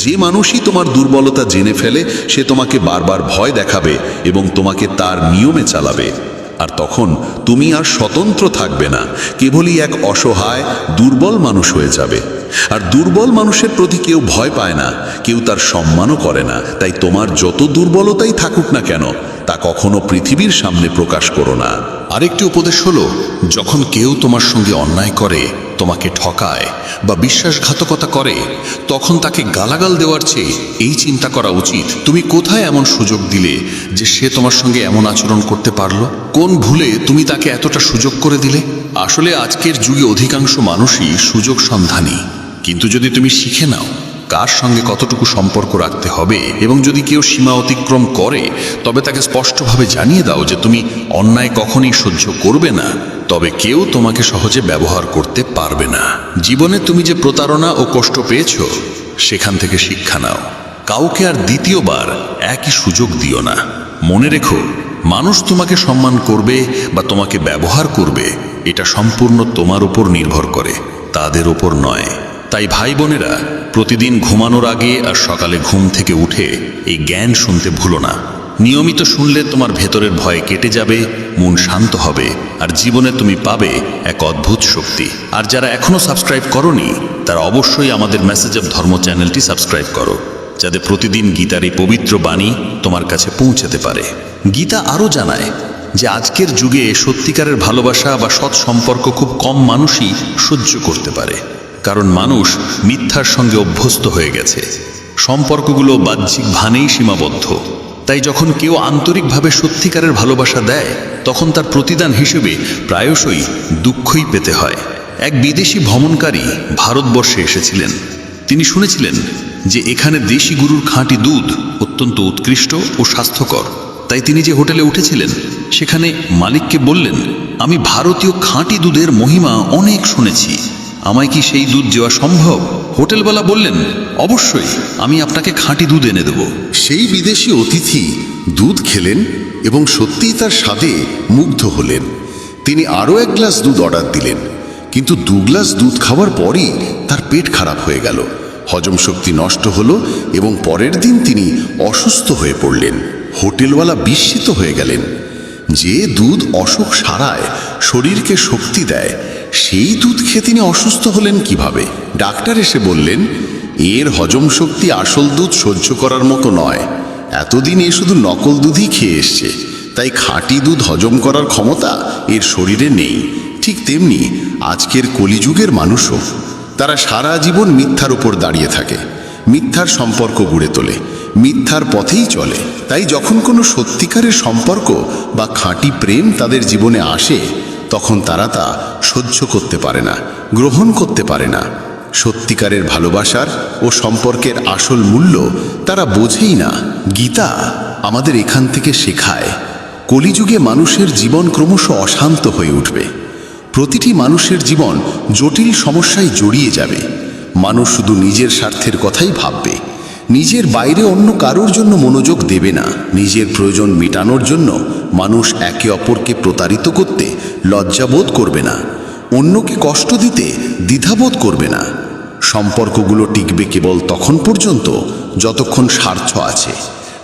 যে মানুষই তোমার দুর্বলতা জেনে ফেলে, সে তোমাকে বারবার ভয় দেখাবে এবং তোমাকে তার নিয়মে চালাবে। আর তখন তুমি আর স্বতন্ত্র থাকবে না, কেবলই এক অসহায় দুর্বল মানুষ হয়ে যাবে। আর দুর্বল মানুষের প্রতি কেউ ভয় পায় না, কেউ তার সম্মানও করে না। তাই তোমার যত দুর্বলতাই থাকুক না কেন, তা কখনো পৃথিবীর সামনে প্রকাশ করো না। আরেকটি উপদেশ হলো, যখন কেউ তোমার সঙ্গে অন্যায় করে, তোমাকে ঠকায় বা বিশ্বাসঘাতকতা করে, তখন তাকে গালাগাল দেওয়ার চেয়ে এই চিন্তা করা উচিত, তুমি কোথায় এমন সুযোগ দিলে যে সে তোমার সঙ্গে এমন আচরণ করতে পারলো? কোন ভুলে তুমি তাকে এতটা সুযোগ করে দিলে? আসলে আজকের যুগে অধিকাংশ মানুষই সুযোগ সন্ধানী, কিন্তু যদি তুমি শিখে নাও কার সঙ্গে কতটুকু সম্পর্ক রাখতে হবে, এবং যদি কেউ সীমা অতিক্রম করে তবে তাকে স্পষ্টভাবে জানিয়ে দাও যে তুমি অন্যায় কখনই সহ্য করবে না, তবে কেউ তোমাকে সহজে ব্যবহার করতে পারবে না। জীবনে তুমি যে প্রতারণা ও কষ্ট পেয়েছো সেখান থেকে শিক্ষা নাও। কাউকে আর দ্বিতীয়বার একই সুযোগ দিও না। মনে রেখো, মানুষ তোমাকে সম্মান করবে বা তোমাকে ব্যবহার করবে এটা সম্পূর্ণ তোমার উপর নির্ভর করে, তাদের ওপর নয়। তাই ভাই বোনেরা, প্রতিদিন ঘুমানোর আগে আর সকালে ঘুম থেকে উঠে এই জ্ঞান শুনতে ভুলো না। নিয়মিত শুনলে তোমার ভেতরের ভয় কেটে যাবে, মন শান্ত হবে, আর জীবনে তুমি পাবে এক অদ্ভুত শক্তি। আর যারা এখনো সাবস্ক্রাইব করনি তারা অবশ্যই আমাদের মেসেজ অফ ধর্ম চ্যানেলটি সাবস্ক্রাইব করো, যাতে প্রতিদিন গীতার এই পবিত্র বাণী তোমার কাছে পৌঁছাতে পারে। গীতা আরও জানায় যে আজকের যুগে সত্যিকারের ভালোবাসা বা সৎ সম্পর্ক খুব কম মানুষই সহ্য করতে পারে, কারণ মানুষ মিথ্যার সঙ্গে অভ্যস্ত হয়ে গেছে। সম্পর্কগুলো বাহ্যিক ভানেই সীমাবদ্ধ। তাই যখন কেউ আন্তরিকভাবে সত্যিকারের ভালোবাসা দেয় তখন তার প্রতিদান হিসেবে প্রায়শই দুঃখই পেতে হয়। এক বিদেশি ভ্রমণকারী ভারতবর্ষে এসেছিলেন। তিনি শুনেছিলেন যে এখানে দেশি গরুর খাঁটি দুধ অত্যন্ত উৎকৃষ্ট ও স্বাস্থ্যকর। তাই তিনি যে হোটেলে উঠেছিলেন সেখানে মালিককে বললেন, আমি ভারতীয় খাঁটি দুধের মহিমা অনেক শুনেছি, আমায় কি সেই দুধ দেওয়া সম্ভব? হোটেলওয়ালা বললেন, অবশ্যই, আমি আপনাকে খাঁটি দুধ এনে দেব। সেই বিদেশি অতিথি দুধ খেলেন এবং সত্যিই তার স্বাদে মুগ্ধ হলেন। তিনি আরও 1 গ্লাস দুধ অর্ডার দিলেন, কিন্তু 2 গ্লাস দুধ খাওয়ার পরই তার পেট খারাপ হয়ে গেল, হজম শক্তি নষ্ট হলো এবং পরের দিন তিনি অসুস্থ হয়ে পড়লেন। হোটেলওয়ালা বিস্মিত হয়ে গেলেন। যে দুধ অসুখ সারায়, শরীরকে শক্তি দেয়, সেই দুধ খেয়ে তিনি অসুস্থ হলেন কিভাবে? ডাক্তার এসে বললেন, এর হজম শক্তি আসল দুধ সহ্য করার মতো নয়। এতদিন এ শুধু নকল দুধই খেয়ে এসছে, তাই খাঁটি দুধ হজম করার ক্ষমতা এর শরীরে নেই। ঠিক তেমনি আজকের কলিযুগের মানুষও, তারা সারা জীবন মিথ্যার উপর দাঁড়িয়ে থাকে, মিথ্যার সম্পর্ক গড়ে তোলে, মিথ্যার পথেই চলে। তাই যখন কোনো সত্যিকারের সম্পর্ক বা খাঁটি প্রেম তাদের জীবনে আসে তখন তারা তা সহ্য করতে পারে না, গ্রহণ করতে পারে না। সত্যিকারের ভালোবাসার ও সম্পর্কের আসল মূল্য তারা বোঝেই না। গীতা আমাদের এখান থেকে শেখায়, কলিযুগে মানুষের জীবন ক্রমশ অশান্ত হয়ে উঠবে। প্রতিটি মানুষের জীবন জটিল সমস্যায় জড়িয়ে যাবে। মানুষ শুধু নিজের স্বার্থের কথাই ভাববে, নিজের বাইরে অন্য কারোর জন্য মনোযোগ দেবে না। নিজের প্রয়োজন মেটানোর জন্য মানুষ একে অপরকে প্রতারিত করতে লজ্জাবোধ করবে না, অন্যকে কষ্ট দিতে দ্বিধাবোধ করবে না। সম্পর্কগুলো টিকবে কেবল তখন পর্যন্ত যতক্ষণ স্বার্থ আছে।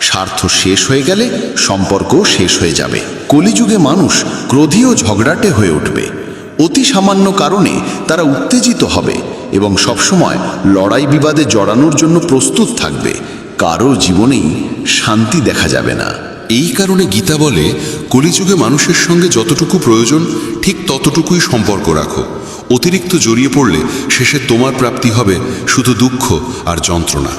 স্বার্থ শেষ হয়ে গেলে সম্পর্কও শেষ হয়ে যাবে। কলিযুগে মানুষ ক্রোধী ও ঝগড়াটে হয়ে উঠবে। অতি সামান্য কারণে তারা উত্তেজিত হবে এবং সবসময় লড়াই বিবাদে জড়ানোর জন্য প্রস্তুত থাকবে। কারো জীবনেই শান্তি দেখা যাবে না। এই কারণে গীতা বলে, কলিযুগে মানুষের সঙ্গে যতটুকু প্রয়োজন ঠিক ততটুকুই সম্পর্ক রাখো। অতিরিক্ত জড়িয়ে পড়লে শেষে তোমার প্রাপ্তি হবে শুধু দুঃখ আর যন্ত্রণা।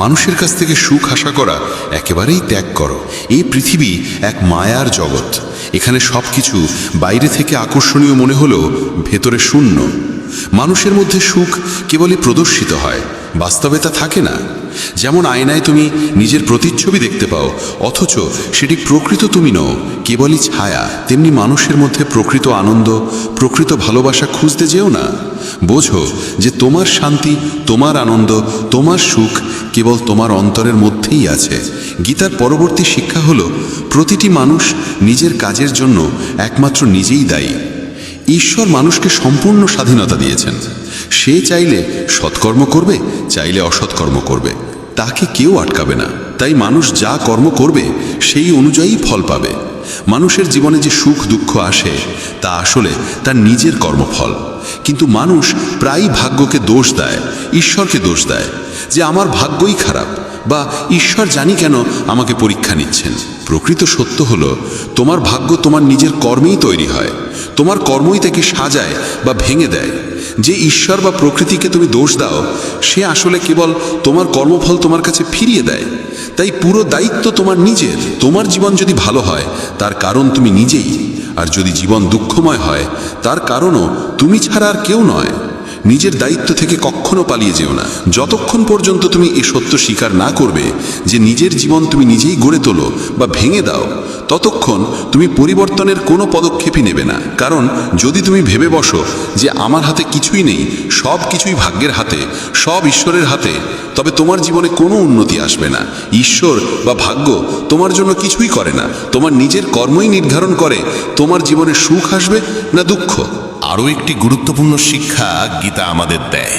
মানুষের কাছ থেকে সুখ আশা করা একেবারেই ত্যাগ করো। এই পৃথিবী এক মায়ার জগৎ। এখানে সব কিছু বাইরে থেকে আকর্ষণীয় মনে হলেও ভেতরে শূন্য। মানুষের মধ্যে সুখ কেবলই প্রদর্শিত হয়, বাস্তবে তা থাকে না। যেমন আয়নায় তুমি নিজের প্রতিচ্ছবি দেখতে পাও, অথচ সেটি প্রকৃত তুমি নও, কেবলই ছায়া। তেমনি মানুষের মধ্যে প্রকৃত আনন্দ, প্রকৃত ভালোবাসা খুঁজতে যেও না। বোঝো যে তোমার শান্তি, তোমার আনন্দ, তোমার সুখ কেবল তোমার অন্তরের মধ্যেই আছে। গীতার পরবর্তী শিক্ষা হলো, প্রতিটি মানুষ নিজের কাজের জন্য একমাত্র নিজেই দায়ী। ঈশ্বর মানুষকে সম্পূর্ণ স্বাধীনতা দিয়েছেন। সে চাইলে সৎকর্ম করবে, চাইলে অসৎকর্ম করবে, তাকে কেউ আটকাবে না। তাই মানুষ যা কর্ম করবে সেই অনুযায়ী ফল পাবে। মানুষের জীবনে যে সুখ দুঃখ আসে তা আসলে তার নিজের কর্মফল। কিন্তু মানুষ প্রায়ই ভাগ্যকে দোষ দেয়, ঈশ্বরকে দোষ দেয় যে আমার ভাগ্যই খারাপ, বা ঈশ্বর জানি কেন আমাকে পরীক্ষা নিচ্ছেন। প্রকৃত সত্য হলো, তোমার ভাগ্য তোমার নিজের কর্মেই তৈরি হয়। তোমার কর্মই তাকে সাজায় বা ভেঙে দেয়। যে ঈশ্বর বা প্রকৃতিকে তুমি দোষ দাও, সে আসলে কেবল তোমার কর্মফল তোমার কাছে ফিরিয়ে দেয়। তাই পুরো দায়িত্ব তোমার নিজের। তোমার জীবন যদি ভালো হয় তার কারণ তুমি নিজেই, আর যদি জীবন দুঃখময় হয় তার কারণও তুমি ছাড়া আর কেউ নয়। নিজের দায়িত্ব থেকে কখনো পালিয়ে যেও না। যতক্ষণ পর্যন্ত তুমি এই সত্য স্বীকার না করবে যে নিজের জীবন তুমি নিজেই গড়ে তোলো বা ভেঙে দাও, ততক্ষণ তুমি পরিবর্তনের কোনো পদক্ষেপই নেবে না। কারণ যদি তুমি ভেবে বসো যে আমার হাতে কিছুই নেই, সব কিছুই ভাগ্যের হাতে, সব ঈশ্বরের হাতে, তবে তোমার জীবনে কোনো উন্নতি আসবে না। ঈশ্বর বা ভাগ্য তোমার জন্য কিছুই করে না। তোমার নিজের কর্মই নির্ধারণ করে তোমার জীবনে সুখ আসবে না দুঃখ। আরও একটি গুরুত্বপূর্ণ শিক্ষা গীতা আমাদের দেয়।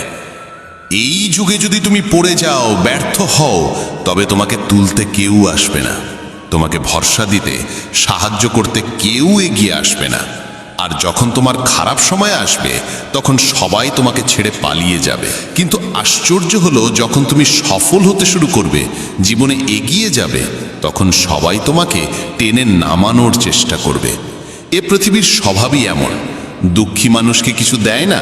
এই যুগে যদি তুমি পড়ে যাও, ব্যর্থ হও, তবে তোমাকে তুলতে কেউ আসবে না, তোমাকে ভরসা দিতে, সাহায্য করতে কেউ এগিয়ে আসবে না। আর যখন তোমার খারাপ সময় আসবে, তখন সবাই তোমাকে ছেড়ে পালিয়ে যাবে। কিন্তু আশ্চর্য হলো, যখন তুমি সফল হতে শুরু করবে, জীবনে এগিয়ে যাবে, তখন সবাই তোমাকে টেনে নামানোর চেষ্টা করবে। এ পৃথিবীর স্বভাবই এমন, দুঃখী মানুষকে কিছু দেয় না,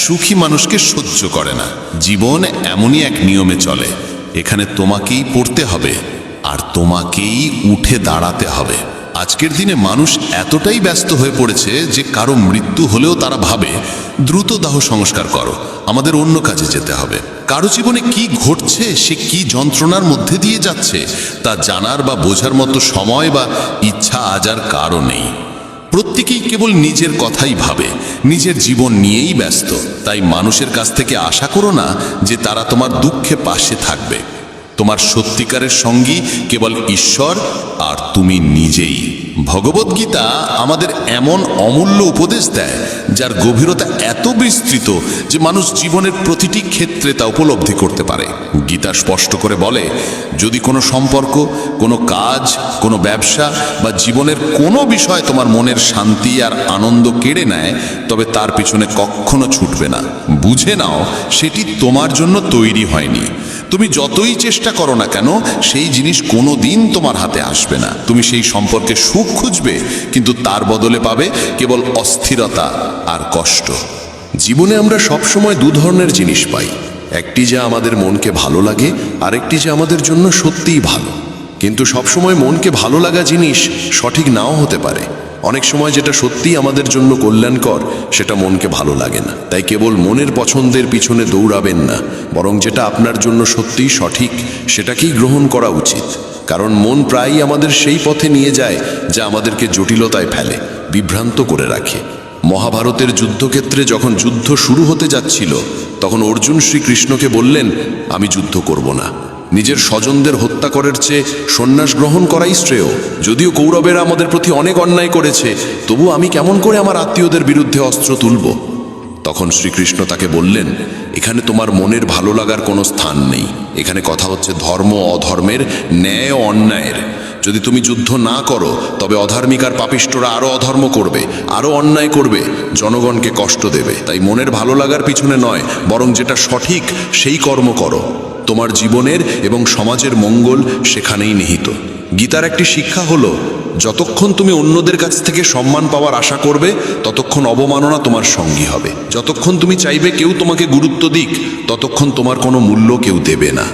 সুখী মানুষকে সহ্য করে না। জীবন এমনই এক নিয়মে চলে, এখানে তোমাকেই পড়তে হবে আর তোমাকেই উঠে দাঁড়াতে হবে। আজকের দিনে মানুষ এতটাই ব্যস্ত হয়ে পড়েছে যে কারো মৃত্যু হলেও তারা ভাবে দ্রুত দাহ সংস্কার করো, আমাদের অন্য কাজে যেতে হবে। কারো জীবনে কি ঘটছে, সে কি যন্ত্রণার মধ্যে দিয়ে যাচ্ছে, তা জানার বা বোঝার মতো সময় বা ইচ্ছা আজ আর কারো নেই। প্রত্যেকেই কেবল নিজের কথাই ভাবে, নিজের জীবন নিয়েই ব্যস্ত। তাই মানুষের কাছ থেকে আশা করো না যে তারা তোমার দুঃখে পাশে থাকবে। তোমার সত্যিকারের সঙ্গী কেবল ঈশ্বর আর তুমি নিজেই। ভগবদ্গীতা আমাদের এমন অমূল্য উপদেশ দেয় যার গভীরতা এত বিস্তৃত যে মানুষ জীবনের প্রতিটি ক্ষেত্রে তা উপলব্ধি করতে পারে। গীতা স্পষ্ট করে বলে, যদি কোনো সম্পর্ক, কোনো কাজ, কোনো ব্যবসা বা জীবনের কোনো বিষয় তোমার মনের শান্তি আর আনন্দ কেড়ে নেয়, তবে তার পিছনে কখনো ছুটবে না। বুঝে নাও, সেটি তোমার জন্য তৈরি হয়নি। তুমি যতই চেষ্টা করো না কেন, সেই জিনিস কোনো দিন তোমার হাতে আসবে না। তুমি সেই সম্পর্কে সুখ খুঁজবে, কিন্তু তার বদলে পাবে কেবল অস্থিরতা আর কষ্ট। জীবনে আমরা সবসময় দু ধরনের জিনিস পাই, একটি যা আমাদের মনকে ভালো লাগে, আরেকটি যা আমাদের জন্য সত্যিই ভালো। কিন্তু সবসময় মনকে ভালো লাগা জিনিস সঠিক নাও হতে পারে। অনেক সময় যেটা সত্যিই আমাদের জন্য কল্যাণকর, সেটা মনকে ভালো লাগে না। তাই কেবল মনের পছন্দের পিছনে দৌড়াবেন না, বরং যেটা আপনার জন্য সত্যিই সঠিক সেটাকেই গ্রহণ করা উচিত। কারণ মন প্রায়ই আমাদের সেই পথে নিয়ে যায় যা আমাদেরকে জটিলতায় ফেলে, বিভ্রান্ত করে রাখে। মহাভারতের যুদ্ধক্ষেত্রে যখন যুদ্ধ শুরু হতে যাচ্ছিল, তখন অর্জুন শ্রীকৃষ্ণকে বললেন, আমি যুদ্ধ করব না। নিজের স্বজনদের হত্যা করার চেয়ে সন্ন্যাস গ্রহণ করাই শ্রেয়। যদিও কৌরবেরা আমাদের প্রতি অনেক অন্যায় করেছে, তবু আমি কেমন করে আমার আত্মীয়দের বিরুদ্ধে অস্ত্র তুলব? তখন শ্রীকৃষ্ণ তাকে বললেন, এখানে তোমার মনের ভালো লাগার কোনো স্থান নেই। এখানে কথা হচ্ছে ধর্ম অধর্মের, ন্যায় ও অন্যায়ের। যদি তুমি যুদ্ধ না করো, তবে অধার্মিক আর পাপিষ্ঠরা আরও অধর্ম করবে, আরও অন্যায় করবে, জনগণকে কষ্ট দেবে। তাই মনের ভালো লাগার পিছনে নয়, বরং যেটা সঠিক সেই কর্ম করো। তোমার জীবনের এবং সমাজের মঙ্গল সেখানেই নিহিত। গীতার একটি শিক্ষা হলো, যতক্ষণ তুমি অন্যদের কাছ থেকে সম্মান পাওয়ার আশা করবে, ততক্ষণ অবমাননা তোমার সঙ্গী হবে। যতক্ষণ তুমি চাইবে কেউ তোমাকে গুরুত্ব দিক, ততক্ষণ তোমার কোনো মূল্য কেউ দেবে না।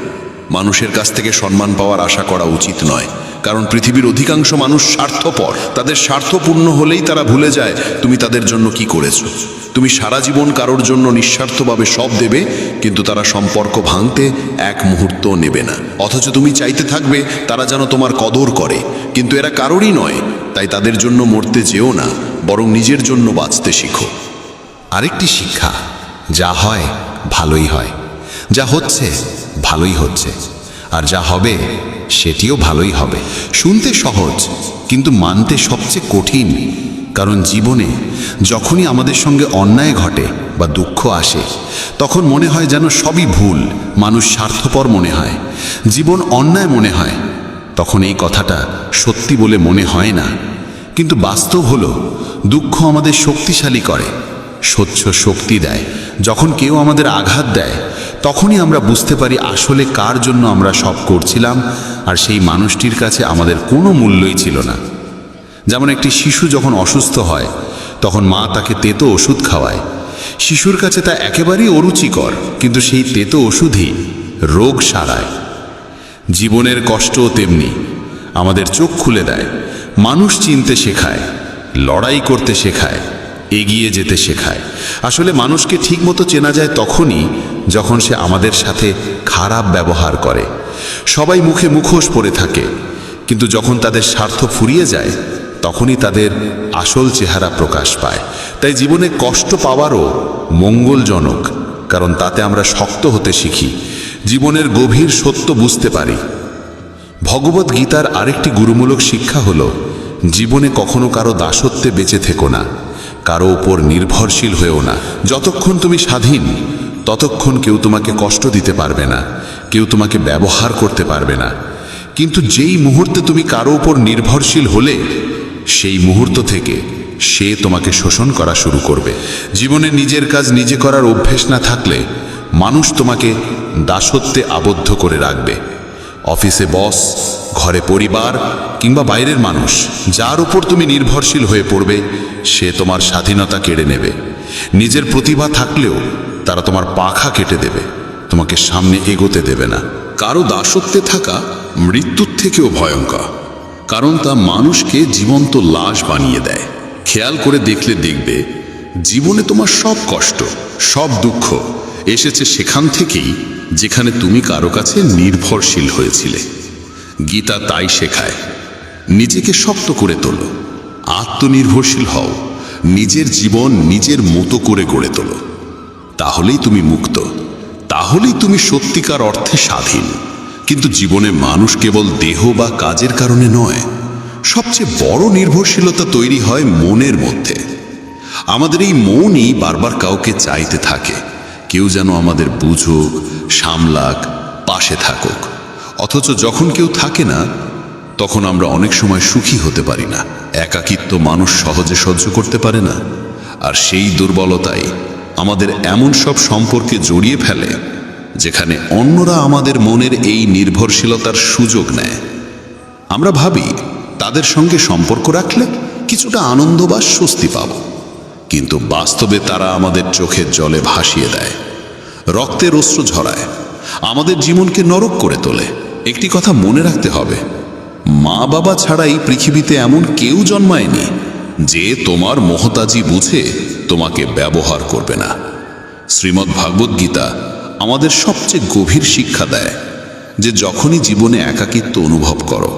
মানুষের কাছ থেকে সম্মান পাওয়ার আশা করা উচিত নয়, কারণ পৃথিবীর অধিকাংশ মানুষ স্বার্থপর। তাদের স্বার্থ পূর্ণ হলেই তারা ভুলে যায় তুমি তাদের জন্য কি করেছো। তুমি সারা জীবন কারোর জন্য নিঃস্বার্থভাবে সব দেবে, কিন্তু তারা সম্পর্ক ভাঙতে এক মুহূর্ত নেবে না। অথচ তুমি চাইতে থাকবে তারা যেন তোমার কদর করে, কিন্তু এরা কারোরই নয়। তাই তাদের জন্য মরতে যেও না, বরং নিজের জন্য বাঁচতে শিখো। আরেকটি শিক্ষা, যা হয় ভালোই হয়, যা হচ্ছে ভালোই হচ্ছে, আর যা হবে সেটিও ভালোই হবে। শুনতে সহজ, কিন্তু মানতে সবচেয়ে কঠিন। কারণ জীবনে যখনই আমাদের সঙ্গে অন্যায় ঘটে বা দুঃখ আসে, তখন মনে হয় যেন সবই ভুল, মানুষ স্বার্থপর মনে হয়, জীবন অন্যায় মনে হয়। তখন এই কথাটা সত্যি বলে মনে হয় না, কিন্তু বাস্তব হলো দুঃখ আমাদের শক্তিশালী করে, স্বচ্ছ শক্তি দেয়। যখন কেউ আমাদের আঘাত দেয়, তখনই আমরা বুঝতে পারি আসলে কার জন্য আমরা সব করছিলাম, আর সেই মানুষটির কাছে আমাদের কোনো মূল্যই ছিল না। যেমন একটি শিশু যখন অসুস্থ হয়, তখন মা তাকে তেতো ওষুধ খাওয়ায়। শিশুর কাছে তা একেবারেই অরুচিকর, কিন্তু সেই তেতো ওষুধই রোগ সারায়। জীবনের কষ্টও তেমনি আমাদের চোখ খুলে দেয়, মানুষ চিনতে শেখায়, লড়াই করতে শেখায়, এগিয়ে যেতে শেখায়। আসলে মানুষকে ঠিকমতো চেনা যায় তখনই যখন সে আমাদের সাথে খারাপ ব্যবহার করে। সবাই মুখে মুখোশ পরে থাকে, কিন্তু যখন তাদের স্বার্থ ফুরিয়ে যায় তখনই তাদের আসল চেহারা প্রকাশ পায়। তাই জীবনে কষ্ট পাওয়ারও মঙ্গলজনক, কারণ তাতে আমরা শক্ত হতে শিখি, জীবনের গভীর সত্য বুঝতে পারি। ভগবত গীতার আরেকটি গুরুমূলক শিক্ষা হলো, জীবনে কখনো কারো দাসত্বে বেঁচে থেকো না, কারো ওপর নির্ভরশীল হয়েও না। যতক্ষণ তুমি স্বাধীন ততক্ষণ কেউ তোমাকে কষ্ট দিতে পারবে না, কেউ তোমাকে ব্যবহার করতে পারবে না। কিন্তু যেই মুহূর্তে তুমি কারো ওপর নির্ভরশীল হলে, সেই মুহূর্ত থেকে সে তোমাকে শোষণ করা শুরু করবে। জীবনে নিজের কাজ নিজে করার অভ্যেস না থাকলে মানুষ তোমাকে দাসত্বে আবদ্ধ করে রাখবে। অফিসে বস, ঘরে পরিবার কিংবা বাইরের মানুষ, যার উপর তুমি নির্ভরশীল হয়ে পড়বে সে তোমার স্বাধীনতা কেড়ে নেবে। নিজের প্রতিভা থাকলেও তারা তোমার পাখা কেটে দেবে, তোমাকে সামনে এগোতে দেবে না। কারো দাসত্বে থাকা মৃত্যুর থেকেও ভয়ঙ্কর, কারণ তা মানুষকে জীবন্ত লাশ বানিয়ে দেয়। খেয়াল করে দেখলে দেখবে জীবনে তোমার সব কষ্ট, সব দুঃখ এসেছে সেখান থেকেই যেখানে তুমি কারো কাছে নির্ভরশীল হয়েছিলে। গীতা তাই শেখায়, নিজেকে শক্ত করে তোলো, আত্মনির্ভরশীল হও, নিজের জীবন নিজের মতো করে গড়ে তোলো। তাহলেই তুমি মুক্ত, তাহলেই তুমি সত্যিকার অর্থে স্বাধীন। কিন্তু জীবনে মানুষ কেবল দেহ বা কাজের কারণে নয়, সবচেয়ে বড় নির্ভরশীলতা তৈরি হয় মনের মধ্যে। আমাদের এই মনই বারবার কাউকে চাইতে থাকে, কেউ যেন আমাদের বুঝুক, সামলাক, পাশে থাকুক। অথচ যখন কেউ থাকে না তখন আমরা অনেক সময় সুখী হতে পারি না। একাকিত্ব মানুষ সহজে সহ্য করতে পারে না, আর সেই দুর্বলতাই আমাদের এমন সব সম্পর্কে জড়িয়ে ফেলে যেখানে অন্যরা আমাদের মনের এই নির্ভরশীলতার সুযোগ নেয়। আমরা ভাবি তাদের সঙ্গে সম্পর্ক রাখলে কিছুটা আনন্দ বা স্বস্তি পাব, কিন্তু বাস্তবে তারা আমাদের চোখের জলে ভাসিয়ে দেয়, রক্তের অশ্রু ঝরায়, আমাদের জীবনকে নরক করে তোলে। একটি কথা মনে রাখতে হবে, মা বাবা ছাড়াই পৃথিবীতে এমন কেউ জন্মায়নি যে তোমার মহতাজি বুঝে তোমাকে ব্যবহার করবে না। শ্রীমদ্ ভাগবত গীতা আমাদের সবচেয়ে গভীর শিক্ষা দেয় যে যখনই জীবনে একাকিত্ব অনুভব করো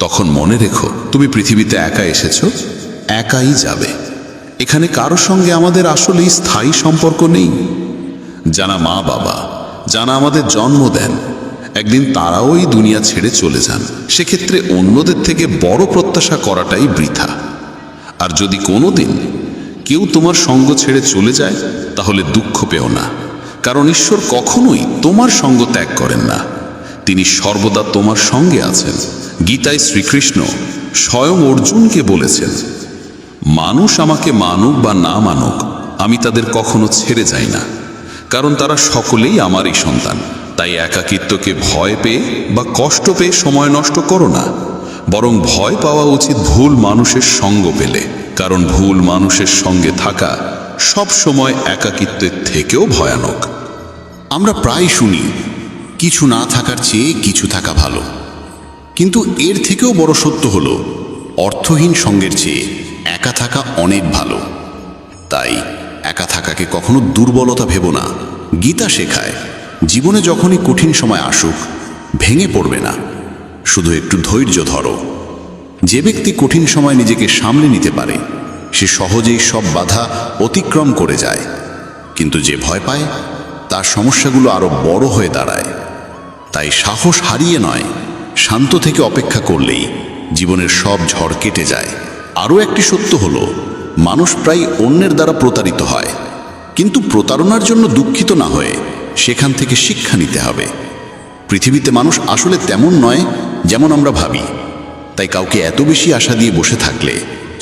তখন মনে রেখো, তুমি পৃথিবীতে একা এসেছো, একাই যাবে। এখানে কারো সঙ্গে আমাদের আসলেই স্থায়ী সম্পর্ক নেই। যারা মা বাবা, যারা আমাদের জন্ম দেন, একদিন তারাও এই দুনিয়া ছেড়ে চলে যান। সেক্ষেত্রে অন্যদের থেকে বড় প্রত্যাশা করাটাই বৃথা। আর যদি কোনোদিন কেউ তোমার সঙ্গ ছেড়ে চলে যায় তাহলে দুঃখ পেও না, কারণ ঈশ্বর কখনোই তোমার সঙ্গ ত্যাগ করেন না, তিনি সর্বদা তোমার সঙ্গে আছেন। গীতায় শ্রীকৃষ্ণ স্বয়ং অর্জুনকে বলেছেন, মানুষ আমাকে মানুক বা না মানুক আমি তাদের কখনো ছেড়ে যাই না, কারণ তারা সকলেই আমারই সন্তান। তাই একাকিত্বকে ভয় পেয়ে বা কষ্ট পেয়ে সময় নষ্ট করো না, বরং ভয় পাওয়া উচিত ভুল মানুষের সঙ্গ পেলে, কারণ ভুল মানুষের সঙ্গে থাকা সব সময় একাকিত্বের থেকেও ভয়ানক। আমরা প্রায় শুনি কিছু না থাকার চেয়ে কিছু থাকা ভালো, কিন্তু এর থেকেও বড় সত্য হলো অর্থহীন সঙ্গের চেয়ে একা থাকা অনেক ভালো। তাই একা থাকাকে কখনো দুর্বলতা ভেবো না। গীতা শেখায়, জীবনে যখনই কঠিন সময় আসুক ভেঙে পড়বে না, শুধু একটু ধৈর্য ধরো। যে ব্যক্তি কঠিন সময় নিজেকে সামলে নিতে পারে সে সহজেই সব বাধা অতিক্রম করে যায়, কিন্তু যে ভয় পায় তার সমস্যাগুলো আরো বড় হয়ে দাঁড়ায়। তাই সাহস হারিয়ে নয়, শান্ত থেকে অপেক্ষা করলেই জীবনের সব ঝড় কেটে যায়। আরও একটি সত্য হলো, মানুষ প্রায় অন্যের দ্বারা প্রতারিত হয়, কিন্তু প্রতারণার জন্য দুঃখিত না হয়ে সেখান থেকে শিক্ষা নিতে হবে। পৃথিবীতে মানুষ আসলে তেমন নয় যেমন আমরা ভাবি। তাই কাউকে এত বেশি আশা দিয়ে বসে থাকলে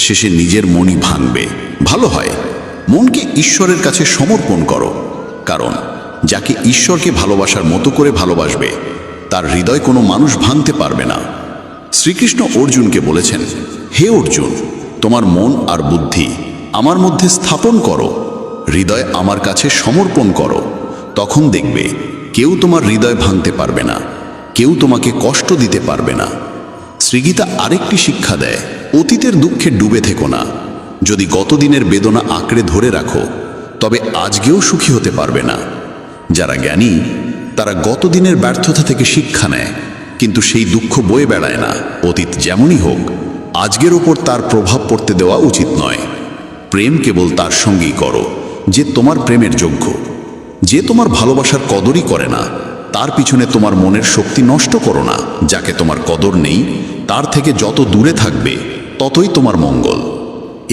শেষে নিজের মনই ভাঙবে। ভালো হয় মনকে ঈশ্বরের কাছে সমর্পণ করো, কারণ যাকে ঈশ্বরকে ভালোবাসার মতো করে ভালোবাসবে তার হৃদয় কোনো মানুষ ভাঙতে পারবে না। শ্রীকৃষ্ণ অর্জুনকে বলেছেন, হে অর্জুন, তোমার মন আর বুদ্ধি আমার মধ্যে স্থাপন করো, হৃদয় আমার কাছে সমর্পণ করো, তখন দেখবে কেউ তোমার হৃদয় ভাঙতে পারবে না, কেউ তোমাকে কষ্ট দিতে পারবে না। শ্রীগীতা আরেকটি শিক্ষা দেয়, অতীতের দুঃখে ডুবে থেকো না, যদি গতদিনের বেদনা আঁকড়ে ধরে রাখো তবে আজকেও সুখী হতে পারবে না। যারা জ্ঞানী তারা গতদিনের ব্যর্থতা থেকে শিক্ষা নেয়, কিন্তু সেই দুঃখ বয়ে বেড়ায় না। অতীত যেমনই হোক, আজকের ওপর তার প্রভাব পড়তে দেওয়া উচিত নয়। প্রেম কেবল তার সঙ্গেই করো যে তোমার প্রেমের যোগ্য। যে তোমার ভালোবাসার কদরই করে না, তার পিছনে তোমার মনের শক্তি নষ্ট করো না। যাকে তোমার কদর নেই, তার থেকে যত দূরে থাকবে ততই তোমার মঙ্গল।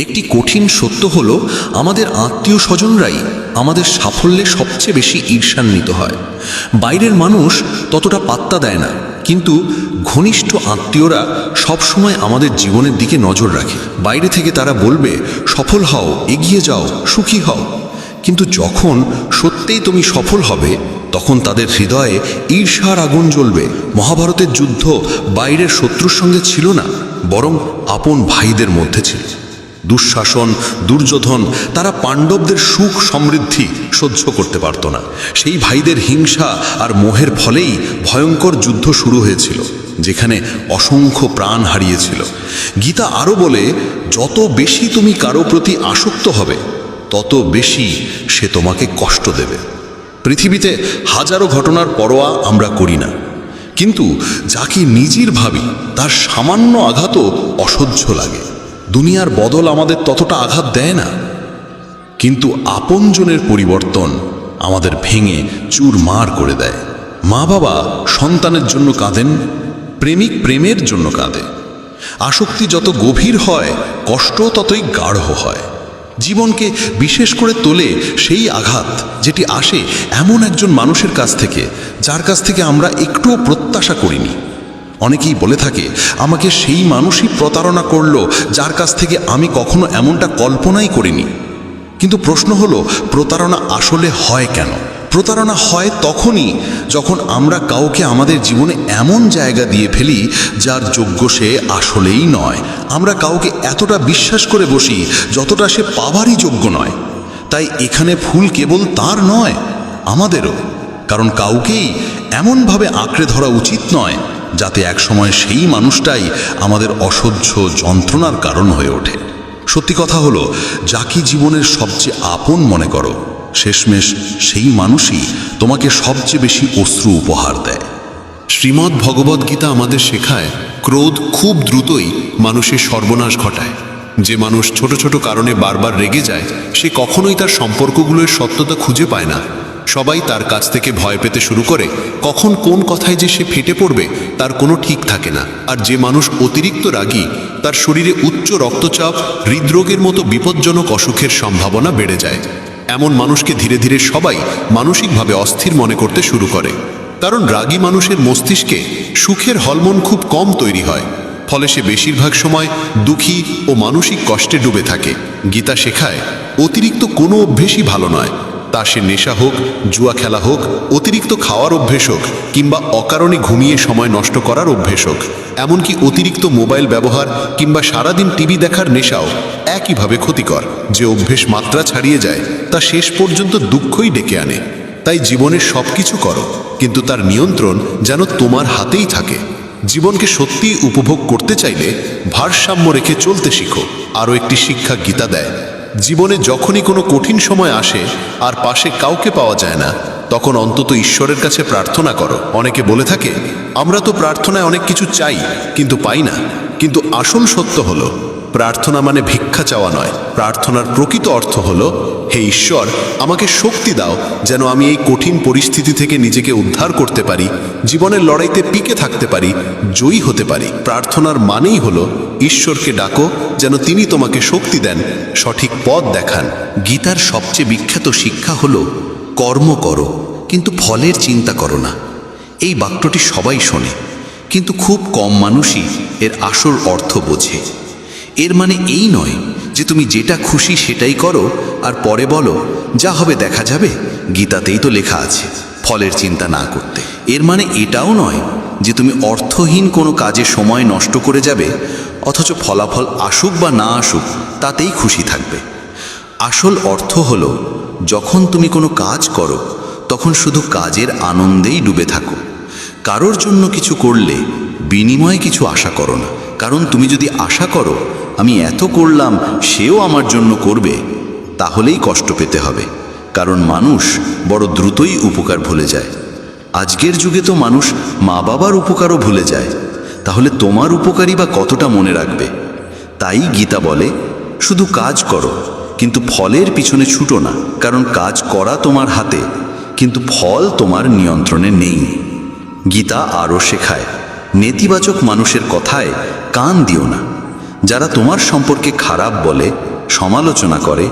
একটি কঠিন সত্য হলো, আমাদের আত্মীয় স্বজনরাই আমাদের সাফল্যে সবচেয়ে বেশি ঈর্ষান্বিত হয়। বাইরের মানুষ ততটা পাত্তা দেয় না, কিন্তু ঘনিষ্ঠ আত্মীয়রা সবসময় আমাদের জীবনের দিকে নজর রাখে। বাইরে থেকে তারা বলবে, সফল হও, এগিয়ে যাও, সুখী হও। কিন্তু যখন সত্যিই তুমি সফল হবে, তখন তাদের হৃদয়ে ঈর্ষার আগুন জ্বলবে। মহাভারতের যুদ্ধ বাইরের শত্রুর সঙ্গে ছিল না, বরং আপন ভাইদের মধ্যে ছিল। দুঃশাসন, দুর্যোধন, তারা পাণ্ডবদের সুখ সমৃদ্ধি সহ্য করতে পারত না। সেই ভাইদের হিংসা আর মোহের ফলেই ভয়ঙ্কর যুদ্ধ শুরু হয়েছিল, যেখানে অসংখ্য প্রাণ হারিয়েছিল। গীতা আরও বলে, যত বেশি তুমি কারো প্রতি আসক্ত হবে, তত বেশি সে তোমাকে কষ্ট দেবে। পৃথিবীতে হাজারো ঘটনার পরোয়া আমরা করি না, কিন্তু যাকে নিজের ভাবি তার সামান্য আঘাতও অসহ্য লাগে। দুনিয়ার বদল আমাদের ততটা আঘাত দেয় না, কিন্তু আপনজনের পরিবর্তন আমাদের ভেঙে চুরমার করে দেয়। মা বাবা সন্তানের জন্য কাঁদেন, প্রেমিক প্রেমের জন্য কাঁদে। আসক্তি যত গভীর হয়, কষ্ট ততই গাঢ় হয়। জীবনকে বিশেষ করে তোলে সেই আঘাত যেটি আসে এমন একজন মানুষের কাছ থেকে, যার কাছ থেকে আমরা একটুও প্রত্যাশা করিনি। অনেকেই বলে থাকে, আমাকে সেই মানুষই প্রতারণা করলো যার কাছ থেকে আমি কখনো এমনটা কল্পনাই করিনি। কিন্তু প্রশ্ন হলো, প্রতারণা আসলে হয় কেন? প্রতারণা হয় তখনই যখন আমরা কাউকে আমাদের জীবনে এমন জায়গা দিয়ে ফেলি যার যোগ্য সে আসলেই নয়। আমরা কাউকে এতটা বিশ্বাস করে বসি যতটা সে পাবারই যোগ্য নয়। তাই এখানে ভুল কেবল তার নয়, আমাদেরও। কারণ কাউকেই এমনভাবে আঁকড়ে ধরা উচিত নয় যাতে একসময় সেই মানুষটাই আমাদের অসহ্য যন্ত্রণার কারণ হয়ে ওঠে। সত্যি কথা হলো, যাকে জীবনের সবচেয়ে আপন মনে করো, শেষমেশ সেই মানুষই তোমাকে সবচেয়ে বেশি অশ্রু উপহার দেয়। শ্রীমদ্ ভগবদ্ গীতা আমাদের শেখায়, ক্রোধ খুব দ্রুতই মানুষের সর্বনাশ ঘটায়। যে মানুষ ছোট ছোট কারণে বারবার রেগে যায়, সে কখনোই তার সম্পর্কগুলোর সত্যতা খুঁজে পায় না। সবাই তার কাছ থেকে ভয় পেতে শুরু করে। কখন কোন কথায় যে সে ফেটে পড়বে তার কোনো ঠিক থাকে না। আর যে মানুষ অতিরিক্ত রাগী, তার শরীরে উচ্চ রক্তচাপ, হৃদরোগের মতো বিপজ্জনক অসুখের সম্ভাবনা বেড়ে যায়। এমন মানুষকে ধীরে ধীরে সবাই মানসিকভাবে অস্থির মনে করতে শুরু করে। কারণ রাগী মানুষের মস্তিষ্কে সুখের হরমোন খুব কম তৈরি হয়, ফলে সে বেশিরভাগ সময় দুঃখী ও মানসিক কষ্টে ডুবে থাকে। গীতা শেখায়, অতিরিক্ত কোনো অভ্যেসই ভালো নয়। তা সে নেশা হোক, জুয়া খেলা হোক, অতিরিক্ত খাওয়ার অভ্যেস হোক, কিংবা অকারণে ঘুমিয়ে সময় নষ্ট করার অভ্যেস হোক, এমনকি অতিরিক্ত মোবাইল ব্যবহার কিংবা সারাদিন টিভি দেখার নেশাও একইভাবে ক্ষতিকর। যে অভ্যেস মাত্রা ছাড়িয়ে যায় তা শেষ পর্যন্ত দুঃখই ডেকে আনে। তাই জীবনের সব কিছু করো, কিন্তু তার নিয়ন্ত্রণ যেন তোমার হাতেই থাকে। জীবনকে সত্যিই উপভোগ করতে চাইলে ভারসাম্য রেখে চলতে শিখো। আরও একটি শিক্ষা গীতা দেয়, জীবনে যখনই কোনো কঠিন সময় আসে আর পাশে কাউকে পাওয়া যায় না, তখন অন্তত ঈশ্বরের কাছে প্রার্থনা করো। অনেকে বলে থাকে, আমরা তো প্রার্থনায় অনেক কিছু চাই কিন্তু পাই না। কিন্তু আসল সত্য হলো, প্রার্থনা মানে ভিক্ষা চাওয়া নয়। প্রার্থনার প্রকৃত অর্থ হলো, হে ঈশ্বর, আমাকে শক্তি দাও যেন আমি এই কঠিন পরিস্থিতি থেকে নিজেকে উদ্ধার করতে পারি, জীবনের লড়াইতে টিকে থাকতে পারি, জয়ী হতে পারি। প্রার্থনার মানেই হলো ঈশ্বরকে ডাকো যেন তিনি তোমাকে শক্তি দেন, সঠিক পথ দেখান। গীতার সবচেয়ে বিখ্যাত শিক্ষা হলো, কর্ম করো কিন্তু ফলের চিন্তা করো না। এই বাক্যটি সবাই শোনে, কিন্তু খুব কম মানুষই এর আসল অর্থ বোঝে। এর মানে এই নয় যে তুমি যেটা খুশি সেটাই করো আর পরে বলো যা হবে দেখা যাবে, গীতাতেই তো লেখা আছে ফলের চিন্তা না করতে। এর মানে এটাও নয় যে তুমি অর্থহীন কোনো কাজে সময় নষ্ট করে যাবে, অথচ ফলাফল আসুক বা না আসুক তাতেই খুশি থাকবে। আসল অর্থ হলো, যখন তুমি কোনো কাজ করো তখন শুধু কাজের আনন্দেই ডুবে থাকো। কারোর জন্য কিছু করলে বিনিময়ে কিছু আশা করো না। কারণ তুমি যদি আশা করো আমি এত করলাম সেও আমার জন্য করবে, তাহলেই কষ্ট পেতে হবে। কারণ মানুষ বড় দ্রুতই উপকার ভুলে যায়। আজকের যুগে তো মানুষ মা বাবার উপকারও ভুলে যায়, তাহলে তোমার উপকারই বা কতটা মনে রাখবে? তাই গীতা বলে, শুধু কাজ করো, কিন্তু ফলের পিছনে ছুটো না। কারণ কাজ করা তোমার হাতে, কিন্তু ফল তোমার নিয়ন্ত্রণে নেই। গীতা আরও শেখায়, নেতিবাচক মানুষের কথায় কান দিও না। যারা তোমার সম্পর্কে খারাপ বলে, সমালোচনা করে,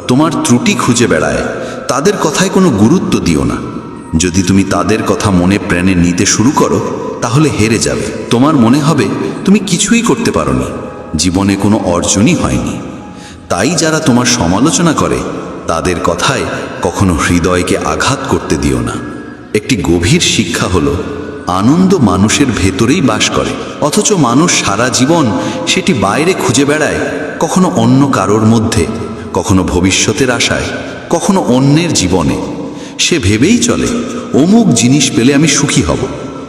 তোমার ত্রুটি খুঁজে বেড়ায়, তাদের কথায় কোনো গুরুত্ব দিও না। যদি তুমি তাদের কথা মনে প্রাণে নিতে শুরু করো, তাহলে হেরে যাবে। তোমার মনে হবে তুমি কিছুই করতে পারোনি, জীবনে কোনো অর্জনই হয়নি। তাই যারা তোমার সমালোচনা করে, তাদের কথায় কখনো হৃদয়কে আঘাত করতে দিও না। একটি গভীর শিক্ষা হলো, আনন্দ মানুষের ভেতরেই বাস করে, অথচ মানুষ সারা জীবন সেটি বাইরে খুঁজে বেড়ায়, কখনো অন্য কারোর মধ্যে, কখনো ভবিষ্যতের আশায়, কখনো অন্যের জীবনে। সে ভেবেই চলে, অমুক জিনিস পেলে আমি সুখী হব,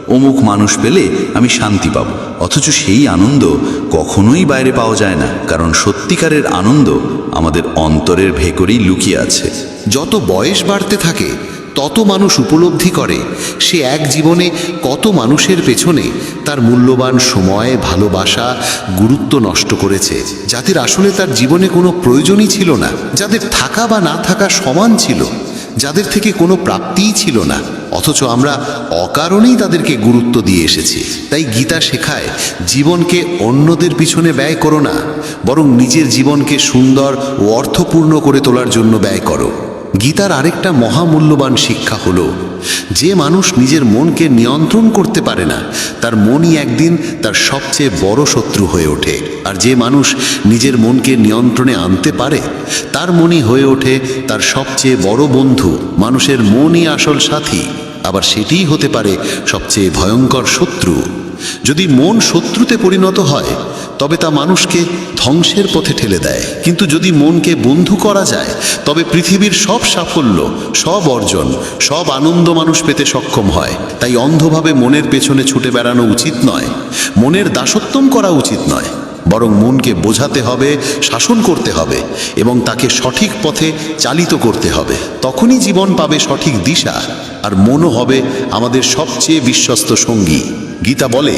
অমুক মানুষ পেলে আমি শান্তি পাব। অথচ সেই আনন্দ কখনোই বাইরে পাওয়া যায় না, কারণ সত্যিকারের আনন্দ আমাদের অন্তরের ভেতরেই লুকিয়ে আছে। যত বয়স বাড়তে থাকে তত মানুষ উপলব্ধি করে সে এক জীবনে কত মানুষের পেছনে তার মূল্যবান সময়, ভালোবাসা, গুরুত্ব নষ্ট করেছে, যাদের আসলে তার জীবনে কোনো প্রয়োজনই ছিল না, যাদের থাকা বা না থাকা সমান ছিল, যাদের থেকে কোনো প্রাপ্তিই ছিল না, অথচ আমরা অকারণেই তাদেরকে গুরুত্ব দিয়ে এসেছি। তাই গীতা শেখায়, জীবনকে অন্যদের পিছনে ব্যয় করো না, বরং নিজের জীবনকে সুন্দর ও অর্থপূর্ণ করে তোলার জন্য ব্যয় করো। গীতার আরেকটা মহামূল্যবান শিক্ষা হলো, যে মানুষ নিজের মনকে নিয়ন্ত্রণ করতে পারে না, তার মনই একদিন তার সবচেয়ে বড় শত্রু হয়ে ওঠে। আর যে মানুষ নিজের মনকে নিয়ন্ত্রণে আনতে পারে, তার মনই হয়ে ওঠে তার সবচেয়ে বড় বন্ধু। মানুষের মনই আসল সাথী, আবার সেটিই হতে পারে সবচেয়ে ভয়ঙ্কর শত্রু। যদি মন শত্রুতে পরিণত হয়, তবে তা মানুষকে ধ্বংসের পথে ঠেলে দেয়। কিন্তু যদি মনকে বন্ধু করা যায়, তবে পৃথিবীর সব সাফল্য, সব অর্জন, সব আনন্দ মানুষ পেতে সক্ষম হয়। তাই অন্ধভাবে মনের পেছনে ছুটে বেড়ানো উচিত নয়, মনের দাসত্বম করা উচিত নয়, বরং মনকে বোঝাতে হবে, শাসন করতে হবে এবং তাকে সঠিক পথে চালিত করতে হবে। তখনই জীবন পাবে সঠিক দিশা, আর মনও হবে আমাদের সবচেয়ে বিশ্বস্ত সঙ্গী। গীতা বলে,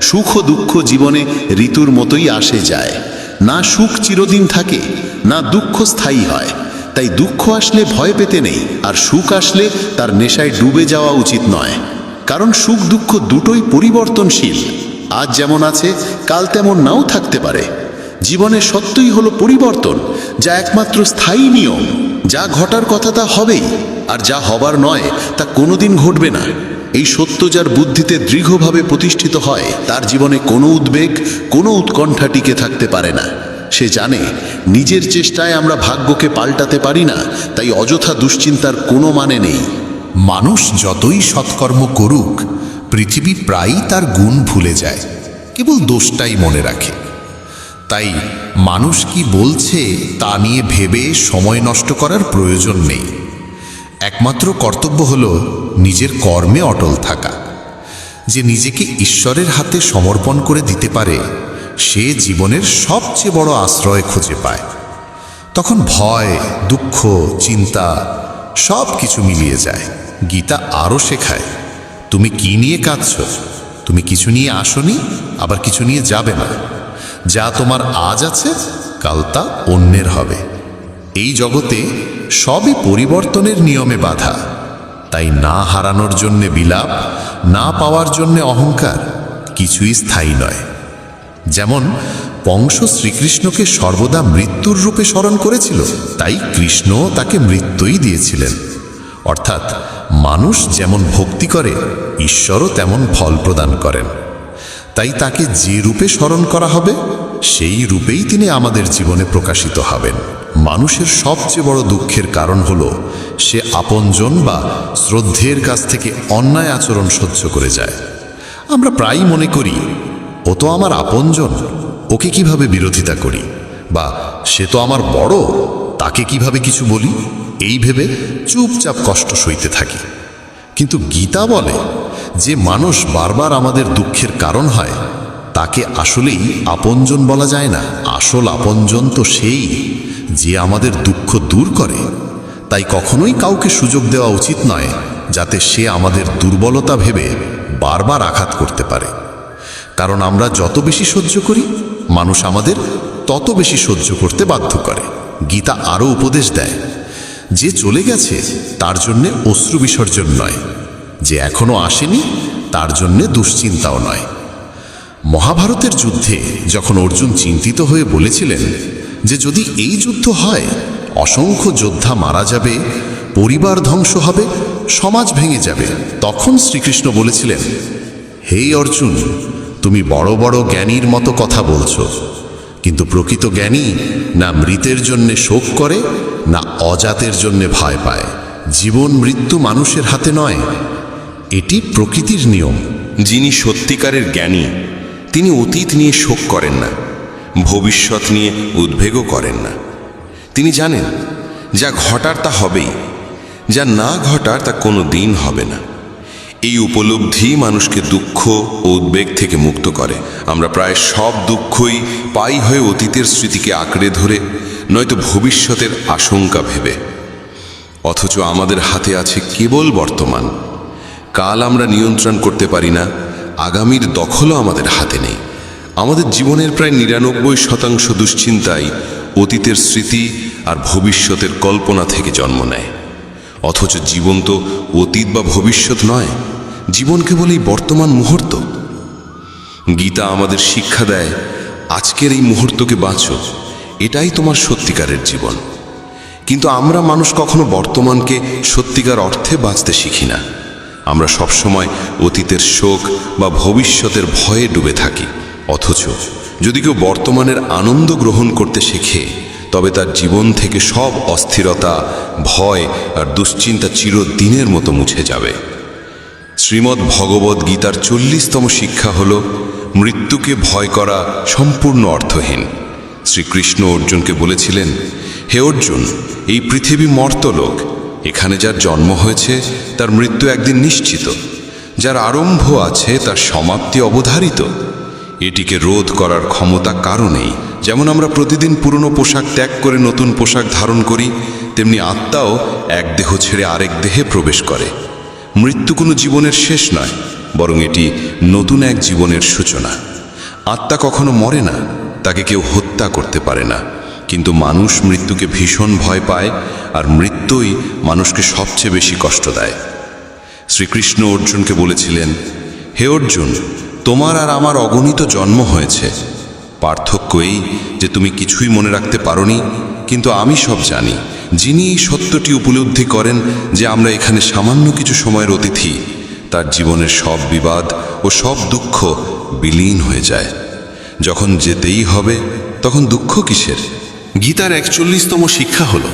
সুখ ও দুঃখ জীবনে ঋতুর মতোই আসে যায়, না সুখ চিরদিন থাকে, না দুঃখ স্থায়ী হয়। তাই দুঃখ আসলে ভয় পেতে নেই, আর সুখ আসলে তার নেশায় ডুবে যাওয়া উচিত নয়। কারণ সুখ দুঃখ দুটোই পরিবর্তনশীল, আজ যেমন আছে কাল তেমন নাও থাকতে পারে। জীবনের সত্যই হলো পরিবর্তন, যা একমাত্র স্থায়ী নিয়ম। যা ঘটার কথা তা হবেই, আর যা হবার নয় তা কোনোদিন ঘটবে না। এই সত্য যার বুদ্ধিতে দৃঢ়ভাবে প্রতিষ্ঠিত হয়, তার জীবনে কোনো উদ্বেগ, কোনো উৎকণ্ঠা টিকে থাকতে পারে না। সে জানে নিজের চেষ্টায় আমরা ভাগ্যকে পাল্টাতে পারি না, তাই অযথা দুশ্চিন্তার কোনো মানে নেই। মানুষ যতই সৎকর্ম করুক, পৃথিবী প্রায়ই তার গুণ ভুলে যায়, কেবল দোষটাই মনে রাখে। তাই মানুষ কি বলছে তা নিয়ে ভেবে সময় নষ্ট করার প্রয়োজন নেই। একমাত্র কর্তব্য হলো নিজের কর্মে অটল থাকা। যে নিজেকে ঈশ্বরের হাতে সমর্পণ করে দিতে পারে, সে জীবনের সবচেয়ে বড় আশ্রয় খুঁজে পায়। তখন ভয়, দুঃখ, চিন্তা সব কিছু মিলিয়ে যায়। গীতা আরও শেখায়, তুমি কি নিয়ে কাঁদছ? তুমি কিছু নিয়ে আসনি, আবার কিছু নিয়ে যাবে না। যা তোমার আজ আছে, কাল তা অন্যের হবে। এই জগতে সবই পরিবর্তনের নিয়মে বাঁধা। তাই না হারানোর জন্যে বিলাপ, না পাওয়ার জন্যে অহংকার কিছুই স্থায়ী নয়। যেমন কংস শ্রীকৃষ্ণকে সর্বদা মৃত্যুর রূপে স্মরণ করেছিল, তাই কৃষ্ণ তাকে মৃত্যুই দিয়েছিলেন। অর্থাৎ মানুষ যেমন ভক্তি করে, ঈশ্বরও তেমন ফল প্রদান করেন। তাই তাকে যে রূপে স্মরণ করা হবে, সেই রূপেই তিনি আমাদের জীবনে প্রকাশিত হবেন। মানুষের সবচেয়ে বড় দুঃখের কারণ হলো সে আপনজন বা শ্রদ্ধের কাছ থেকে অন্যায় আচরণ সহ্য করে যায়। আমরা প্রায়ই মনে করি, ও তো আমার আপনজন, ওকে কিভাবে বিরোধিতা করি, বা সে তো আমার বড়, তাকে কিভাবে কিছু বলি, এই ভেবে চুপচাপ কষ্ট সইতে থাকি। কিন্তু গীতা বলে, যে মানুষ বারবার আমাদের দুঃখের কারণ হয়, তাকে আসলেই আপনজন বলা যায় না। আসল আপনজন তো সেই যে আমাদের দুঃখ দূর করে। তাই কখনোই কাউকে সুযোগ দেওয়া উচিত নয় যাতে সে আমাদের দুর্বলতা ভেবে বারবার আঘাত করতে পারে। কারণ আমরা যত বেশি সহ্য করি, মানুষ আমাদের তত বেশি সহ্য করতে বাধ্য করে। গীতা আরও উপদেশ দেয়, যে চলে গেছে তার জন্যে অশ্রু বিসর্জন নয়, যে এখনো আসেনি তার জন্যে দুশ্চিন্তাও নয়। মহাভারতের যুদ্ধে যখন অর্জুন চিন্তিত হয়ে বলেছিলেন যে যদি এই যুদ্ধ হয়, অসংখ্য যোদ্ধা মারা যাবে, পরিবার ধ্বংস হবে, সমাজ ভেঙে যাবে, তখন শ্রীকৃষ্ণ বলেছিলেন, হে অর্জুন, তুমি বড় বড় জ্ঞানীর মতো কথা বলছো, কিন্তু প্রকৃত জ্ঞানী না মৃতের জন্যে শোক করে, না অজাতের জন্যে ভয় পায়। জীবন মৃত্যু মানুষের হাতে নয়, এটি প্রকৃতির নিয়ম। যিনি সত্যিকারের জ্ঞানী তিনি অতীত নিয়ে শোক করেন না, ভবিষ্যৎ নিয়ে উদ্বেগও করেন না। তিনি জানেন যা ঘটার তা হবেই, যা না ঘটার তা কোনো দিন হবে না। এই উপলব্ধি মানুষকে দুঃখ ও উদ্বেগ থেকে মুক্ত করে। আমরা প্রায় সব দুঃখই পাই হয়ে অতীতের স্মৃতিকে আঁকড়ে ধরে, নয়তো ভবিষ্যতের আশঙ্কা ভেবে। অথচ আমাদের হাতে আছে কেবল বর্তমান। কাল আমরা নিয়ন্ত্রণ করতে পারি না, আগামীর দখলও আমাদের হাতে নেই। আমাদের জীবনের প্রায় ৯৯% দুশ্চিন্তাই অতীতের স্মৃতি আর ভবিষ্যতের কল্পনা থেকে জন্ম নেয়। অথচ জীবন তো অতীত বা ভবিষ্যৎ নয়, জীবন কেবল এই বর্তমান মুহূর্ত। গীতা আমাদের শিক্ষা দেয়, আজকের এই মুহূর্তকে বাঁচো, এটাই তোমার সত্যিকারের জীবন। কিন্তু আমরা মানুষ কখনো বর্তমানকে সত্যিকার অর্থে বাঁচতে শিখি না। আমরা সবসময় অতীতের শোক বা ভবিষ্যতের ভয়ে ডুবে থাকি। অথচ যদি কেউ বর্তমানের আনন্দ গ্রহণ করতে শেখে, তবে তার জীবন থেকে সব অস্থিরতা, ভয় আর দুশ্চিন্তা চিরদিনের মতো মুছে যাবে। শ্রীমদ্ ভগবদ্ গীতার 40তম শিক্ষা হল, মৃত্যুকে ভয় করা সম্পূর্ণ অর্থহীন। শ্রীকৃষ্ণ অর্জুনকে বলেছিলেন, হে অর্জুন, এই পৃথিবী মর্তলোক। এখানে যার জন্ম হয়েছে তার মৃত্যু একদিন নিশ্চিত। যার আরম্ভ আছে তার সমাপ্তি অবধারিত। এটিকে রোধ করার ক্ষমতা কারও নেই। যেমন আমরা প্রতিদিন পুরনো পোশাক ত্যাগ করে নতুন পোশাক ধারণ করি, তেমনি আত্মাও এক দেহ ছেড়ে আরেক দেহে প্রবেশ করে। মৃত্যু কোনো জীবনের শেষ নয়, বরং এটি নতুন এক জীবনের সূচনা। আত্মা কখনো মরে না, তাকে কেউ হত্যা করতে পারে না। কিন্তু মানুষ মৃত্যুকে ভীষণ ভয় পায়, আর মৃত্যুই মানুষকে সবচেয়ে বেশি কষ্ট দেয়। শ্রীকৃষ্ণ অর্জুনকে বলেছিলেন, হে অর্জুন, তোমার আর আমার অগণিত জন্ম হয়েছে। পার্থক্য এই যে তুমি কিছুই মনে রাখতে পারোনি, কিন্তু আমি সব জানি। যিনি এই সত্যটি উপলব্ধি করেন যে আমরা এখানে সামান্য কিছু সময়ের অতিথি, তার জীবনের সব বিবাদ ও সব দুঃখ বিলীন হয়ে যায়। যখন যেতেই হবে তখন দুঃখ কিসের? গীতার 41তম শিক্ষা হল,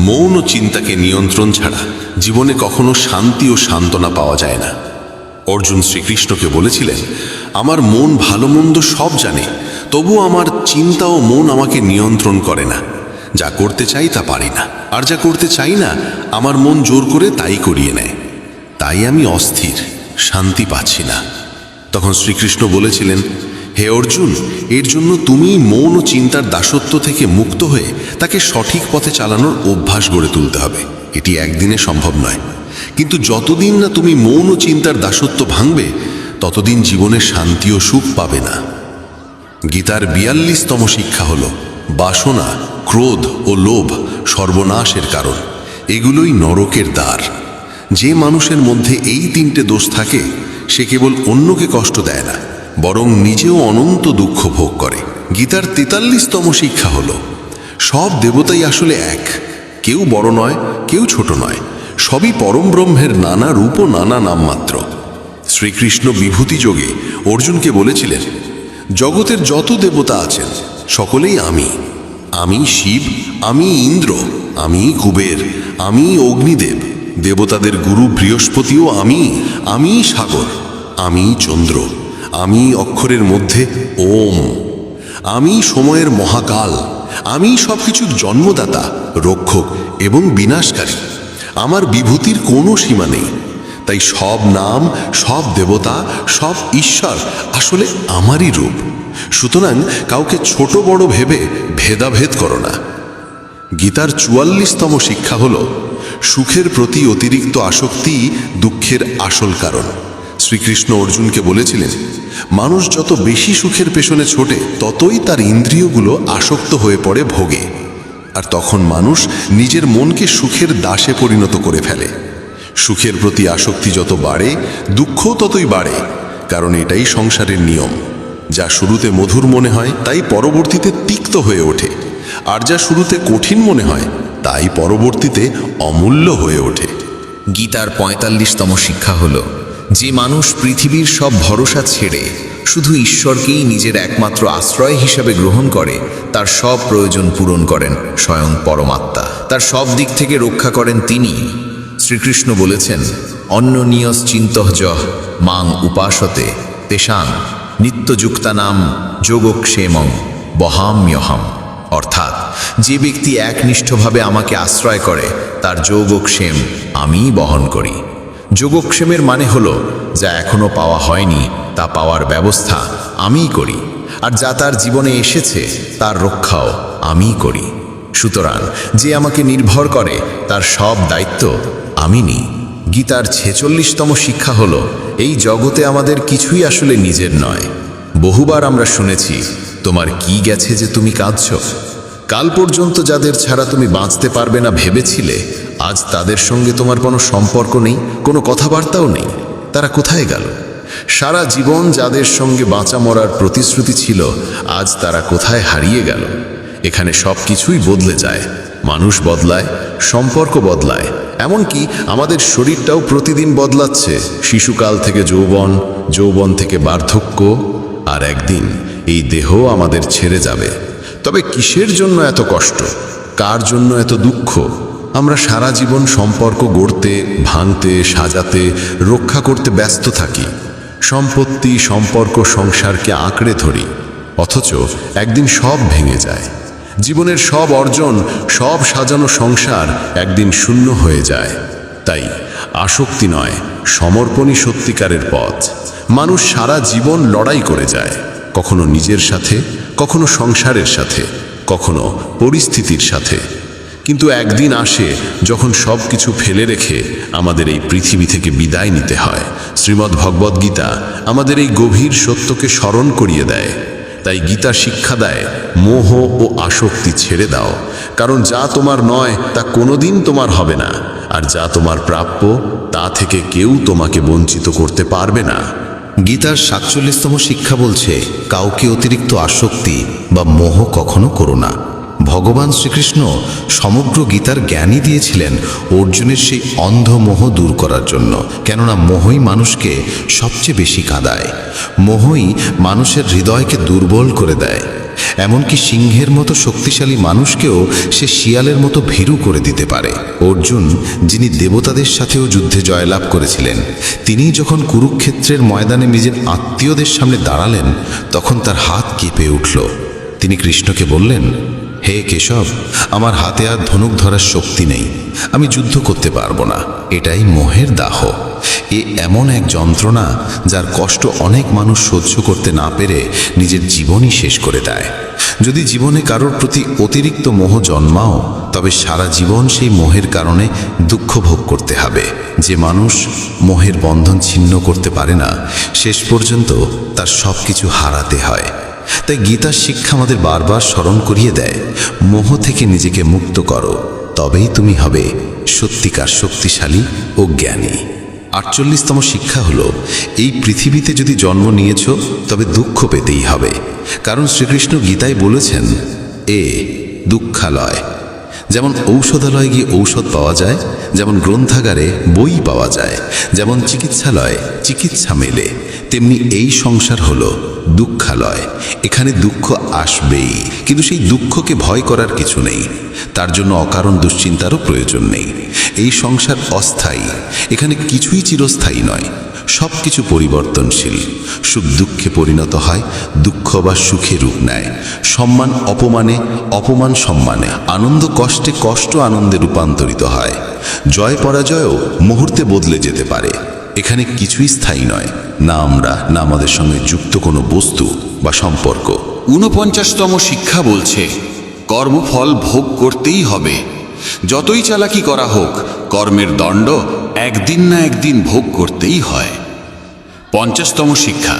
মৌন চিন্তাকে নিয়ন্ত্রণ ছাড়া জীবনে কখনো শান্তি ও সান্ত্বনা পাওয়া যায় না। অর্জুন শ্রীকৃষ্ণকে বলেছিলেন, আমার মন ভালো মন্দ সব জানে, তবু আমার চিন্তা ও মন আমাকে নিয়ন্ত্রণ করে না। যা করতে চাই তা পারি না, আর যা করতে চাই না আমার মন জোর করে তাই করিয়ে নেয়। তাই আমি অস্থির, শান্তি পাচ্ছি না। তখন শ্রীকৃষ্ণ বলেছিলেন, হে অর্জুন, এর জন্য তুমি মৌন ও চিন্তার দাসত্ব থেকে মুক্ত হয়ে তাকে সঠিক পথে চালানোর অভ্যাস গড়ে তুলতে হবে। এটি একদিনে সম্ভব নয়, কিন্তু যতদিন না তুমি মৌন ও চিন্তার দাসত্ব ভাঙবে, ততদিন জীবনে শান্তি ও সুখ পাবে না। গীতার 42তম শিক্ষা হল, বাসনা, ক্রোধ ও লোভ সর্বনাশের কারণ। এগুলোই নরকের দ্বার। যে মানুষের মধ্যে এই 3টে দোষ থাকে, সে কেবল অন্যকে কষ্ট দেয় না, বরং নিজেও অনন্ত দুঃখ ভোগ করে। গীতার 43তম শিক্ষা হল, সব দেবতাই আসলে এক। কেউ বড় নয়, কেউ ছোট নয়, সবই পরম ব্রহ্মের নানা রূপ ও নানা নাম মাত্র। শ্রীকৃষ্ণ বিভূতি যোগে অর্জুনকে বলেছিলেন, জগতের যত দেবতা আছেন সকলেই আমি। আমি শিব, আমি ইন্দ্র, আমি কুবের, আমি অগ্নিদেব, দেবতাদের গুরু বৃহস্পতিও আমি সাগর, আমি চন্দ্র, আমি অক্ষরের মধ্যে ওম, আমি সময়ের মহাকাল, আমি সবকিছুর জন্মদাতা, রক্ষক এবং বিনাশকারী। আমার বিভূতির কোনো সীমা নেই। তাই সব নাম, সব দেবতা, সব ঈশ্বর আসলে আমারই রূপ। সুতরাং কাউকে ছোট বড় ভেবে ভেদাভেদ করো না। গীতার 44তম শিক্ষা হল সুখের প্রতি অতিরিক্ত আসক্তি দুঃখের আসল কারণ। শ্রীকৃষ্ণ অর্জুনকে বলেছিলেন, মানুষ যত বেশি সুখের পেছনে ছোটে ততই তার ইন্দ্রিয়গুলো আসক্ত হয়ে পড়ে ভোগে, আর তখন মানুষ নিজের মনকে সুখের দাসে পরিণত করে ফেলে। সুখের প্রতি আসক্তি যত বাড়ে, দুঃখও ততই বাড়ে, কারণ এটাই সংসারের নিয়ম। যা শুরুতে মধুর মনে হয় তাই পরবর্তীতে তিক্ত হয়ে ওঠে, আর যা শুরুতে কঠিন মনে হয় তাই পরবর্তীতে অমূল্য হয়ে ওঠে। গীতার ৪৫তম শিক্ষা হল, যে মানুষ পৃথিবীর সব ভরসা ছেড়ে শুধু ঈশ্বরকেই নিজের একমাত্র আশ্রয় হিসাবে গ্রহণ করে, তার সব প্রয়োজন পূরণ করেন স্বয়ং পরমাত্মা। তার সব দিক থেকে রক্ষা করেন তিনি। শ্রীকৃষ্ণ বলেছেন, অন্যনিয়শ্চিন্তঃ যঃ মাং উপাসতে তেষাং নিত্যযুক্তানাম যোগক্ষেমং বহাম্যহম। অর্থাৎ, যে ব্যক্তি একনিষ্ঠভাবে আমাকে আশ্রয় করে তার যোগক্ষেম আমিই বহন করি। যোগক্ষেমের মানে হলো, যা এখনো পাওয়া হয়নি তা পাওয়ার ব্যবস্থা আমিই করি, আর যা তার জীবনে এসেছে তার রক্ষাও আমিই করি। সুতরাং যে আমাকে নির্ভর করে তার সব দায়িত্ব আমি নিই। গীতার ৪৬তম শিক্ষা হলো, এই জগতে আমাদের কিছুই আসলে নিজের নয়। বহুবার আমরা শুনেছি, তোমার কি গেছে যে তুমি কাঁদছ? কাল পর্যন্ত যাদের ছাড়া তুমি বাঁচতে পারবে না ভেবেছিলে, আজ তাদের সঙ্গে তোমার কোনো সম্পর্ক নেই, কোনো কথাবার্তাও নেই। তারা কোথায় গেল? সারা জীবন যাদের সঙ্গে বাঁচা মরার প্রতিশ্রুতি ছিল, আজ তারা কোথায় হারিয়ে গেল? এখানে সব কিছুই বদলে যায়। মানুষ বদলায়, সম্পর্ক বদলায়, এমনকি আমাদের শরীরটাও প্রতিদিন বদলাচ্ছে। শিশুকাল থেকে যৌবন, যৌবন থেকে বার্ধক্য, আর একদিন এই দেহ আমাদের ছেড়ে যাবে। তবে কিসের জন্য এত কষ্ট? কার জন্য এত দুঃখ? আমরা সারা জীবন সম্পর্ক গড়তে, ভাঙতে, সাজাতে, রক্ষা করতে ব্যস্ত থাকি। সম্পত্তি, সম্পর্ক, সংসারকে আঁকড়ে ধরি, অথচ একদিন সব ভেঙে যায়। জীবনের সব অর্জন, সব সাজানো সংসার একদিন শূন্য হয়ে যায়। তাই আসক্তি নয়, সমর্পণই সত্যিকারের পথ। মানুষ সারা জীবন লড়াই করে যায়, কখনো নিজের সাথে, কখনো সংসারের সাথে, কখনো পরিস্থিতির সাথে। কিন্তু একদিন আসে যখন সব কিছু ফেলে রেখে আমাদের এই পৃথিবী থেকে বিদায় নিতে হয়। শ্রীমদ্ ভগবদ্ গীতা আমাদের এই গভীর সত্যকে স্মরণ করিয়ে দেয়। তাই গীতা শিক্ষা দেয়, মোহ ও আসক্তি ছেড়ে দাও, কারণ যা তোমার নয় তা কোনোদিন তোমার হবে না, আর যা তোমার প্রাপ্য তা থেকে কেউ তোমাকে বঞ্চিত করতে পারবে না। গীতার ৪৭তম শিক্ষা বলছে, কাউকে অতিরিক্ত আসক্তি বা মোহ কখনো করো না। ভগবান শ্রীকৃষ্ণ সমগ্র গীতার জ্ঞানই দিয়েছিলেন অর্জুনের সেই অন্ধ মোহ দূর করার জন্য। কেননা মোহই মানুষকে সবচেয়ে বেশি কাঁদায়। মোহই মানুষের হৃদয়কে দুর্বল করে দেয়। এমনকি সিংহের মতো শক্তিশালী মানুষকেও সে শিয়ালের মতো ভীরু করে দিতে পারে। অর্জুন, যিনি দেবতাদের সাথেও যুদ্ধে জয়লাভ করেছিলেন, তিনি যখন কুরুক্ষেত্রের ময়দানে নিজের আত্মীয়দের সামনে দাঁড়ালেন, তখন তার হাত কেঁপে উঠল। তিনি কৃষ্ণকে বললেন, হে কেশব, আমার হাতে আর ধনুক ধরার শক্তি নেই, আমি যুদ্ধ করতে পারবো না। এটাই মোহের দাহ। এ এমন এক যন্ত্রণা যার কষ্ট অনেক মানুষ সহ্য করতে না পেরে নিজের জীবনই শেষ করে দেয়। যদি জীবনে কারোর প্রতি অতিরিক্ত মোহ জন্মাও, তবে সারা জীবন সেই মোহের কারণে দুঃখ ভোগ করতে হবে। যে মানুষ মোহের বন্ধন ছিন্ন করতে পারে না, শেষ পর্যন্ত তার সব কিছু হারাতে হয়। তাই গীতার শিক্ষা আমাদের বারবার স্মরণ করিয়ে দেয়, মোহ থেকে নিজেকে মুক্ত করো, তবেই তুমি হবে সত্যিকার শক্তিশালী ও জ্ঞানী। ৪৮তম শিক্ষা হলো, এই পৃথিবীতে যদি জন্ম নিয়েছ তবে দুঃখ পেতেই হবে। কারণ শ্রীকৃষ্ণ গীতায় বলেছেন, দুঃখালয়। যেমন ঔষধালয়ে গিয়ে ঔষধ পাওয়া যায়, যেমন গ্রন্থাগারে বই পাওয়া যায়, যেমন চিকিৎসালয়ে চিকিৎসা মেলে, তেমনি এই সংসার হলো দুঃখালয়। এখানে দুঃখ আসবেই, কিন্তু সেই দুঃখকে ভয় করার কিছু নেই। তার জন্য অকারণ দুশ্চিন্তারও প্রয়োজন নেই। এই সংসার অস্থায়ী, এখানে কিছুই চিরস্থায়ী নয়। সব কিছু পরিবর্তনশীল। সুখ দুঃখে পরিণত হয়, দুঃখ বা সুখে রূপ নেয়। সম্মান অপমানে, অপমান সম্মানে, আনন্দ কষ্টে, কষ্ট আনন্দে রূপান্তরিত হয়। জয় পরাজয়ও মুহূর্তে বদলে যেতে পারে। এখানে কিছুই স্থায়ী নয়, না আমরা, না আমাদের সঙ্গে যুক্ত কোনো বস্তু বা সম্পর্ক। 49তম শিক্ষা বলছে কর্মফল ভোগ করতেই হবে। যতই চালাকি করা হোক, কর্মের দণ্ড একদিন না একদিন ভোগ করতেই হয়। 50তম শিক্ষা,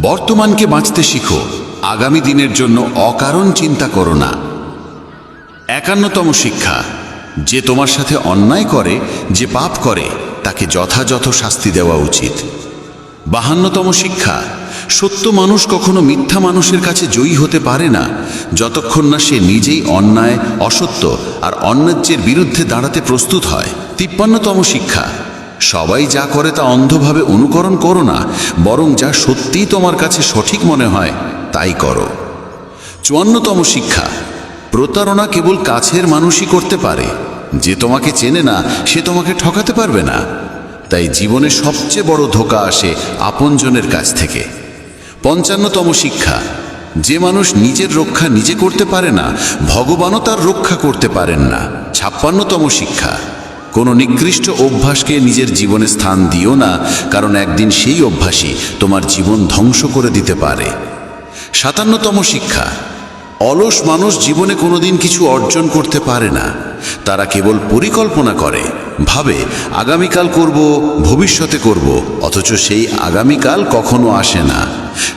বর্তমানকে বাঁচতে শিখো, আগামী দিনের জন্য অকারণ চিন্তা করো না। 51তম শিক্ষা, যে তোমার সাথে অন্যায় করে, যে পাপ করে, তাকে যথাযথ শাস্তি দেওয়া উচিত। 52তম শিক্ষা, সত্য মানুষ কখনো মিথ্যা মানুষের কাছে জয়ী হতে পারে না যতক্ষণ না সে নিজেই অন্যায়, অসত্য আর অন্যায্যের বিরুদ্ধে দাঁড়াতে প্রস্তুত হয়। 53তম শিক্ষা, সবাই যা করে তা অন্ধভাবে অনুকরণ করো না, বরং যা সত্যিই তোমার কাছে সঠিক মনে হয় তাই করো। 54তম শিক্ষা, প্রতারণা কেবল কাছের মানুষই করতে পারে। যে তোমাকে চেনে না সে তোমাকে ঠকাতে পারবে না। তাই জীবনে সবচেয়ে বড় ধোঁকা আসে আপনজনের কাছ থেকে। 55তম শিক্ষা, যে মানুষ নিজের রক্ষা নিজে করতে পারে না, ভগবানও তার রক্ষা করতে পারেন না। 56তম শিক্ষা, কোনো নিকৃষ্ট অভ্যাসকে নিজের জীবনে স্থান দিও না, কারণ একদিন সেই অভ্যাসই তোমার জীবন ধ্বংস করে দিতে পারে। 57তম শিক্ষা, অলস মানুষ জীবনে কোনোদিন কিছু অর্জন করতে পারে না। তারা কেবল পরিকল্পনা করে, ভাবে আগামীকাল করব, ভবিষ্যতে করব, অথচ সেই আগামীকাল কখনো আসে না।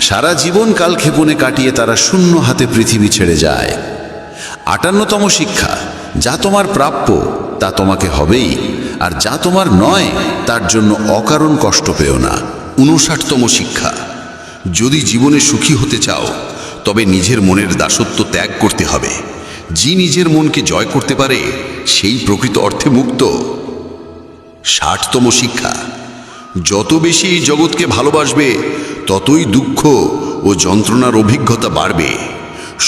সারা জীবন কালক্ষেপণে কাটিয়ে তারা শূন্য হাতে পৃথিবী ছেড়ে যায়। 58তম শিক্ষা, যা তোমার প্রাপ্য তা তোমাকে হবেই, আর যা তোমার নয় তার জন্য অকারণ কষ্ট পেও না। 59তম শিক্ষা, যদি জীবনে সুখী হতে চাও তবে নিজের মনের দাসত্ব ত্যাগ করতে হবে। যে নিজের মনকে জয় করতে পারে সেই প্রকৃত অর্থে মুক্ত। 60তম শিক্ষা, যত বেশি এই জগৎকে ভালোবাসবে ততই দুঃখ ও যন্ত্রণার অভিজ্ঞতা বাড়বে।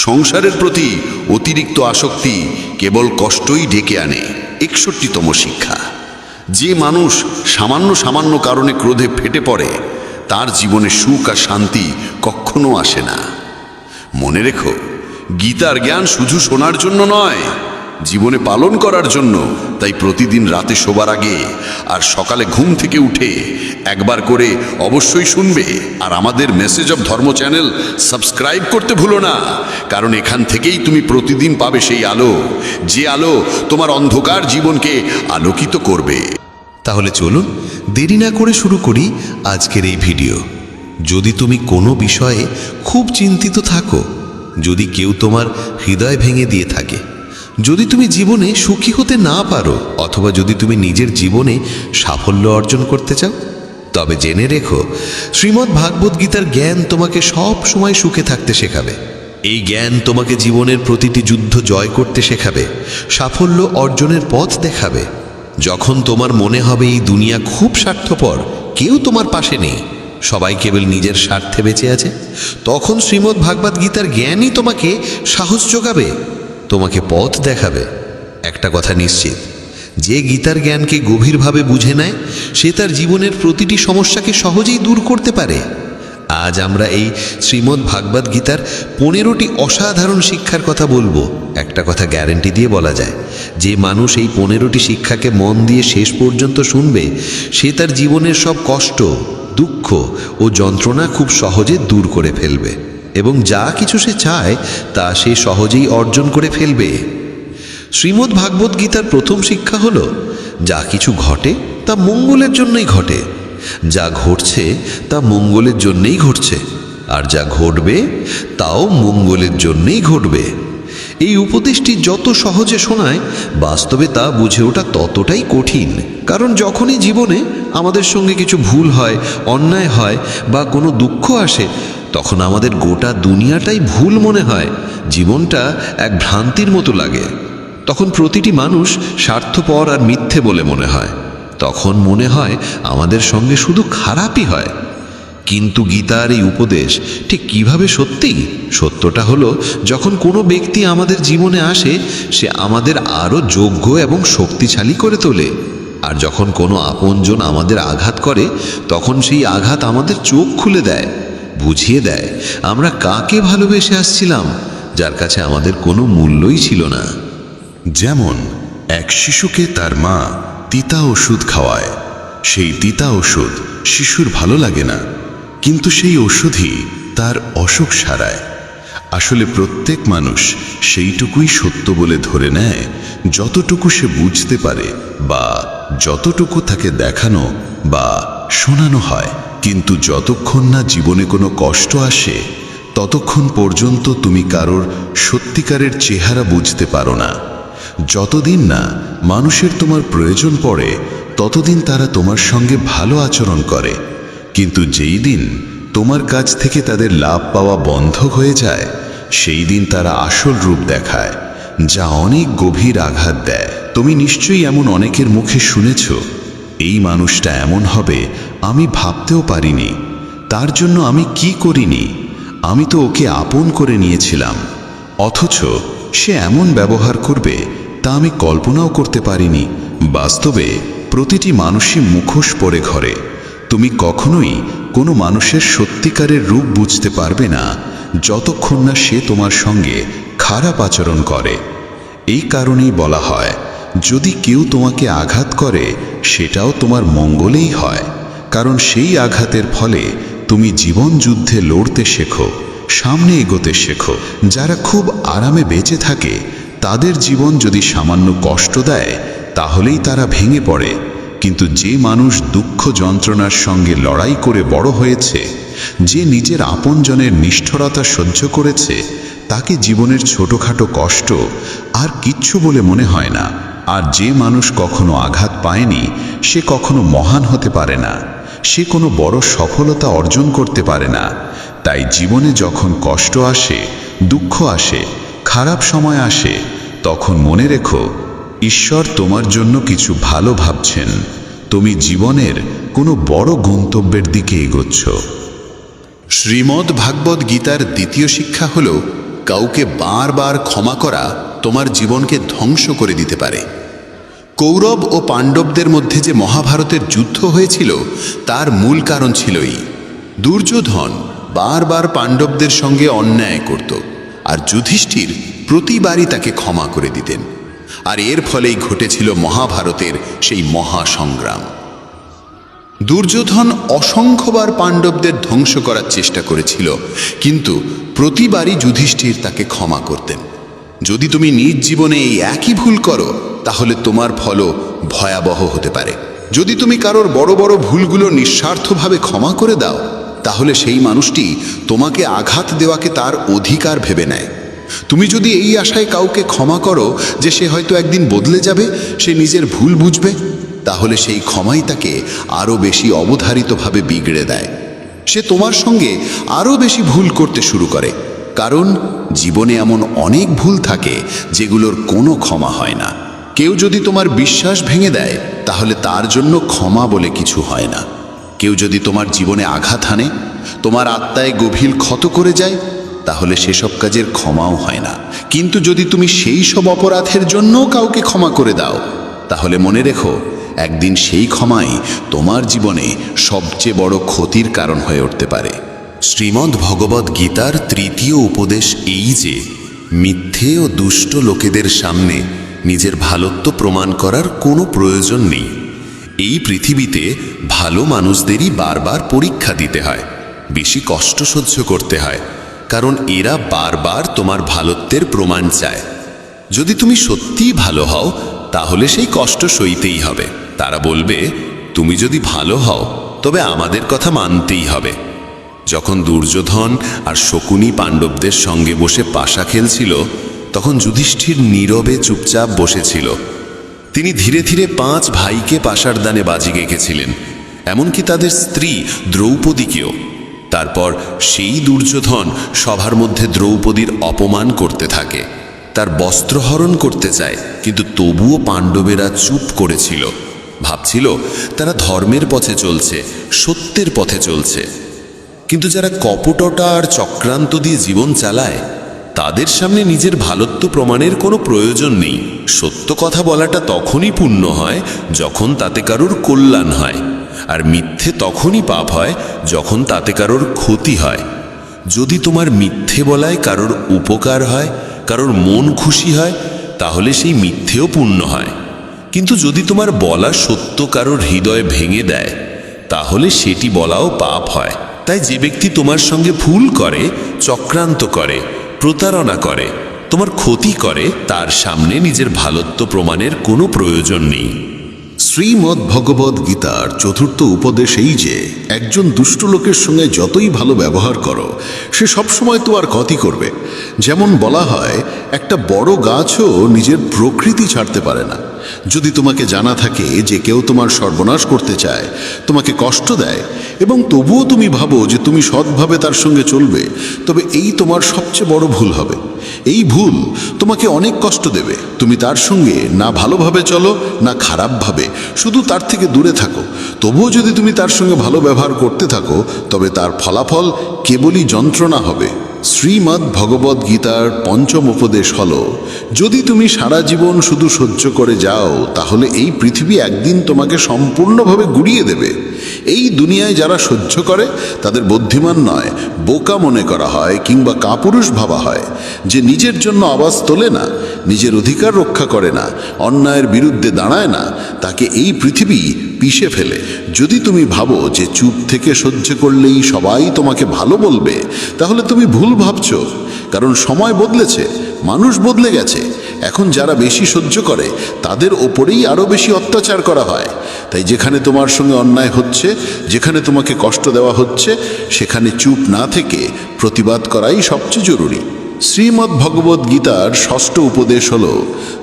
সংসারের প্রতি অতিরিক্ত আসক্তি কেবল কষ্টই ডেকে আনে। 61তম শিক্ষা, যে মানুষ সামান্য সামান্য কারণে ক্রোধে ফেটে পড়ে তার জীবনে সুখ আর শান্তি কখনো আসে না। মনে রেখো, গীতার জ্ঞান শুধু শোনার জন্য নয়, জীবনে পালন করার জন্য। তাই প্রতিদিন রাতে শোবার আগে আর সকালে ঘুম থেকে উঠে একবার করে অবশ্যই শুনবে। আর আমাদের মেসেজ অফ ধর্ম চ্যানেল সাবস্ক্রাইব করতে ভুলো না, কারণ এখান থেকেই তুমি প্রতিদিন পাবে সেই আলো, যে আলো তোমার অন্ধকার জীবনকে আলোকিত করবে। তাহলে চলুন দেরি না করে শুরু করি আজকের এই ভিডিও। যদি তুমি কোনো বিষয়ে খুব চিন্তিত থাকো, যদি কেউ তোমার হৃদয় ভেঙে দিয়ে থাকে, যদি তুমি জীবনে সুখী হতে না পারো, অথবা যদি তুমি নিজের জীবনে সাফল্য অর্জন করতে চাও, তবে জেনে রেখো শ্রীমদ্ ভাগবত গীতার জ্ঞান তোমাকে সব সময় সুখে থাকতে শেখাবে। এই জ্ঞান তোমাকে জীবনের প্রতিটি যুদ্ধ জয় করতে শেখাবে, সাফল্য অর্জনের পথ দেখাবে। যখন তোমার মনে হবে এই দুনিয়া খুব স্বার্থপর, কেউ তোমার পাশে নেই, সবাই কেবল নিজের স্বার্থে বেঁচে আছে, তখন শ্রীমদ্ ভাগবত গীতার জ্ঞানই তোমাকে সাহস যোগাবে, তোমাকে পথ দেখাবে। একটা কথা নিশ্চিত, যে গীতার জ্ঞানকে গভীরভাবে বুঝে নেয় সে তার জীবনের প্রতিটি সমস্যাকে সহজেই দূর করতে পারে। আজ আমরা এই শ্রীমদ্ ভাগবত গীতার 15টি অসাধারণ শিক্ষার কথা বলবো। একটা কথা গ্যারেন্টি দিয়ে বলা যায়, যে মানুষ এই 15টি শিক্ষাকে মন দিয়ে শেষ পর্যন্ত শুনবে, সে তার জীবনের সব কষ্ট, দুঃখ ও যন্ত্রণা খুব সহজে দূর করে ফেলবে, এবং যা কিছু সে চায় তা সে সহজেই অর্জন করে ফেলবে। শ্রীমদ্ ভাগবত গীতার প্রথম শিক্ষা হলো, যা কিছু ঘটে তা মঙ্গলের জন্যই ঘটে, যা ঘটছে তা মঙ্গলের জন্যই ঘটছে, আর যা ঘটবে তাও মঙ্গলের জন্যই ঘটবে। এই উপদেশটি যত সহজে শোনায়, বাস্তবে তা বুঝে ওঠা ততটাই কঠিন। কারণ যখনই জীবনে আমাদের সঙ্গে কিছু ভুল হয়, অন্যায় হয় বা কোনো দুঃখ আসে, তখন আমাদের গোটা দুনিয়াটাই ভুল মনে হয়, জীবনটা এক ভ্রান্তির মতো লাগে। তখন প্রতিটি মানুষ স্বার্থপর আর মিথ্যে বলে মনে হয়। তখন মনে হয় আমাদের সঙ্গে শুধু খারাপই হয়। কিন্তু গীতার এই উপদেশ ঠিক কিভাবে সত্যি? সত্যটা হলো, যখন কোনো ব্যক্তি আমাদের জীবনে আসে, সে আমাদের আরও যোগ্য এবং শক্তিশালী করে তোলে। আর যখন কোনো আপনজন আমাদের আঘাত করে, তখন সেই আঘাত আমাদের চোখ খুলে দেয়, বুঝিয়ে দেয় আমরা কাকে ভালোবেসে আসছিলাম, যার কাছে আমাদের কোনো মূল্যই ছিল না। যেমন এক শিশুকে তার মা তিতা ওষুধ খাওয়ায়, সেই তিতা ওষুধ শিশুর ভালো লাগে না, কিন্তু সেই ওষুধই তার অসুখ সারায়। আসলে প্রত্যেক মানুষ সেইটুকুই সত্য বলে ধরে নেয় যতটুকু সে বুঝতে পারে বা যতটুকু তাকে দেখানো বা শোনানো হয়। কিন্তু যতক্ষণ না জীবনে কোনো কষ্ট আসে ততক্ষণ পর্যন্ত তুমি কারোর সত্যিকারের চেহারা বুঝতে পারো না। যতদিন না মানুষের তোমার প্রয়োজন পড়ে ততদিন তারা তোমার সঙ্গে ভালো আচরণ করে, কিন্তু যেই দিন তোমার কাছ থেকে তাদের লাভ পাওয়া বন্ধ হয়ে যায় সেই দিন তারা আসল রূপ দেখায়, যা অনেক গভীর আঘাত দেয়। তুমি নিশ্চয়ই এমন অনেকের মুখে শুনেছ, এই মানুষটা এমন হবে আমি ভাবতেও পারিনি, তার জন্য আমি কি করিনি, আমি তো ওকে আপন করে নিয়েছিলাম, অথচ সে এমন ব্যবহার করবে তা আমি কল্পনাও করতে পারিনি। বাস্তবে প্রতিটি মানুষই মুখোশ পরে ঘরে। তুমি কখনোই কোনো মানুষের সত্যিকারের রূপ বুঝতে পারবে না যতক্ষণ না সে তোমার সঙ্গে খারাপ আচরণ করে। এই কারণেই বলা হয়, যদি কেউ তোমাকে আঘাত করে সেটাও তোমার মঙ্গলেই হয়, কারণ সেই আঘাতের ফলে তুমি জীবন যুদ্ধে লড়তে শেখো, সামনে এগোতে শেখো। যারা খুব আরামে বেঁচে থাকে তাদের জীবন যদি সামান্য কষ্ট দেয় তাহলেই তারা ভেঙে পড়ে, কিন্তু যে মানুষ দুঃখ যন্ত্রণার সঙ্গে লড়াই করে বড় হয়েছে, যে নিজের আপনজনের নিষ্ঠুরতা সহ্য করেছে, তাকে জীবনের ছোটখাটো কষ্ট আর কিচ্ছু বলে মনে হয় না। আর যে মানুষ কখনো আঘাত পায়নি সে কখনো মহান হতে পারে না, সে কোনো বড় সফলতা অর্জন করতে পারে না। তাই জীবনে যখন কষ্ট আসে, দুঃখ আসে, খারাপ সময় আসে, তখন মনে রেখো ঈশ্বর তোমার জন্য কিছু ভালো ভাবছেন, তুমি জীবনের কোনো বড় গন্তব্যের দিকে এগোচ্ছ। শ্রীমদ্ ভাগবত গীতার দ্বিতীয় শিক্ষা হল, কাউকে বারবার ক্ষমা করা তোমার জীবনকে ধ্বংস করে দিতে পারে। কৌরব ও পাণ্ডবদের মধ্যে যে মহাভারতের যুদ্ধ হয়েছিল তার মূল কারণ ছিল এই, দুর্যোধন বারবার পাণ্ডবদের সঙ্গে অন্যায় করত আর যুধিষ্ঠির প্রতিবারই তাকে ক্ষমা করে দিতেন, আর এর ফলেই ঘটেছিল মহাভারতের সেই মহাসংগ্রাম। দুর্যোধন অসংখ্যবার পাণ্ডবদের ধ্বংস করার চেষ্টা করেছিল, কিন্তু প্রতিবারই যুধিষ্ঠির তাকে ক্ষমা করতেন। যদি তুমি নিজ জীবনে এই একই ভুল করো তাহলে তোমার ফলও ভয়াবহ হতে পারে। যদি তুমি কারোর বড় বড় ভুলগুলো নিঃস্বার্থভাবে ক্ষমা করে দাও তাহলে সেই মানুষটি তোমাকে আঘাত দেওয়াকে তার অধিকার ভেবে নেয়। তুমি যদি এই আশায় কাউকে ক্ষমা করো যে সে হয়তো একদিন বদলে যাবে, সে নিজের ভুল বুঝবে, তাহলে সেই ক্ষমাই তাকে আরও বেশি অবধারিতভাবে বিগড়ে দেয়। সে তোমার সঙ্গে আরও বেশি ভুল করতে শুরু করে, কারণ জীবনে এমন অনেক ভুল থাকে যেগুলোর কোনো ক্ষমা হয় না। কেউ যদি তোমার বিশ্বাস ভেঙে দেয় তাহলে তার জন্য ক্ষমা বলে কিছু হয় না। কেউ যদি তোমার জীবনে আঘাত হানে, তোমার আত্মায় গভীর ক্ষত করে যায়, তাহলে সেসব কাজের ক্ষমাও হয় না। কিন্তু যদি তুমি সেই সব অপরাধের জন্যও কাউকে ক্ষমা করে দাও তাহলে মনে রেখো, একদিন সেই ক্ষমাই তোমার জীবনে সবচেয়ে বড় ক্ষতির কারণ হয়ে উঠতে পারে। শ্রীমদ্ ভগবদ্ গীতার তৃতীয় উপদেশ এই যে, মিথ্যে ও দুষ্ট লোকেদের সামনে নিজের ভালোত্ব প্রমাণ করার কোনো প্রয়োজন নেই। এই পৃথিবীতে ভালো মানুষদেরই বারবার পরীক্ষা দিতে হয়, বেশি কষ্ট সহ্য করতে হয়, কারণ এরা বারবার তোমার ভালোত্বের প্রমাণ চায়। যদি তুমি সত্যিই ভালো হও তাহলে সেই কষ্ট সইতেই হবে। তারা বলবে, তুমি যদি ভালো হও তবে আমাদের কথা মানতেই হবে। যখন দুর্যোধন আর শকুনি পাণ্ডবদের সঙ্গে বসে পাশা খেলছিল তখন যুধিষ্ঠির নীরবে চুপচাপ বসেছিল। তিনি ধীরে ধীরে 5 ভাইকে পাশার দানে বাজি গেঁকেছিলেন, এমনকি তাদের স্ত্রী দ্রৌপদীকেও। তারপর সেই দুর্যোধন সভার মধ্যে দ্রৌপদীর অপমান করতে থাকে, তার বস্ত্রহরণ করতে চায়, কিন্তু তবুও পাণ্ডবেরা চুপ করেছিল। ভাবছিল তারা ধর্মের পথে চলছে, সত্যের পথে চলছে। কিন্তু যারা কপটতা আর চক্রান্ত দিয়ে জীবন চালায় তাদের সামনে নিজের ভালোত্ব প্রমাণের কোনো প্রয়োজন নেই। সত্য কথা বলাটা তখনই পুণ্য হয় যখন তাতে কারোর কল্যাণ হয়, আর মিথ্যে তখনই পাপ হয় যখন তাতে কারোর ক্ষতি হয়। যদি তোমার মিথ্যে বলায় কারোর উপকার হয়, কারোর মন খুশি হয়, তাহলে সেই মিথ্যেও পুণ্য হয়। কিন্তু যদি তোমার বলা সত্য কারোর হৃদয় ভেঙে দেয়, তাহলে সেটি বলাও পাপ হয়। তাই যে ব্যক্তি তোমার সঙ্গে ভুল করে, চক্রান্ত করে, প্রতারণা করে, তোমার ক্ষতি করে, তার সামনে নিজের ভালোত্ব প্রমাণের কোনো প্রয়োজন নেই। শ্রীমদ্ ভগবদ্ গীতার চতুর্থ উপদেশ এই যে একজন দুষ্ট লোকের সঙ্গে যতই ভালো ব্যবহার করো, সে সবসময় তোমার ক্ষতি করবে। যেমন বলা হয়, একটা বড় গাছও নিজের প্রকৃতি ছাড়তে পারে না। যদি তোমাকে জানা থাকে যে কেউ তোমার সর্বনাশ করতে চায়, তোমাকে কষ্ট দেয়, এবং তবুও তুমি ভাবো যে তুমি সৎভাবে তার সঙ্গে চলবে, তবে এই তোমার সবচেয়ে বড় ভুল হবে। এই ভুল তোমাকে অনেক কষ্ট দেবে। তুমি তার সঙ্গে না ভালোভাবে চলো না খারাপভাবে, শুধু তার থেকে দূরে থাকো। তবুও যদি তুমি তার সঙ্গে ভালো ব্যবহার করতে থাকো, তবে তার ফলাফল কেবলই যন্ত্রণা হবে। শ্রীমদ্ ভগবদ্ গীতার পঞ্চম উপদেশ হল, যদি তুমি সারা জীবন শুধু সহ্য করে যাও, তাহলে এই পৃথিবী একদিন তোমাকে সম্পূর্ণভাবে গুড়িয়ে দেবে। এই দুনিয়ায় যারা সহ্য করে তাদের বুদ্ধিমান নয়, বোকা মনে করা হয় কিংবা কাপুরুষ ভাবা হয়। যে নিজের জন্য আওয়াজ তোলে না, নিজের অধিকার রক্ষা করে না, অন্যায়ের বিরুদ্ধে দাঁড়ায় না, তাকে এই পৃথিবী পিষে ফেলে। যদি তুমি ভাবো যে চুপ থেকে সহ্য করলেই সবাই তোমাকে ভালো বলবে, তাহলে তুমি ভুল ভাবছো। কারণ সময় বদলেছে, মানুষ বদলে গেছে। এখন যারা বেশি সহ্য করে তাদের ওপরেই আরও বেশি অত্যাচার করা হয়। তাই যেখানে তোমার সঙ্গে অন্যায় হচ্ছে, যেখানে তোমাকে কষ্ট দেওয়া হচ্ছে, সেখানে চুপ না থেকে প্রতিবাদ করাই সবচেয়ে জরুরি। শ্রীমদ্ ভগবদ্ গীতার ষষ্ঠ উপদেশ হল,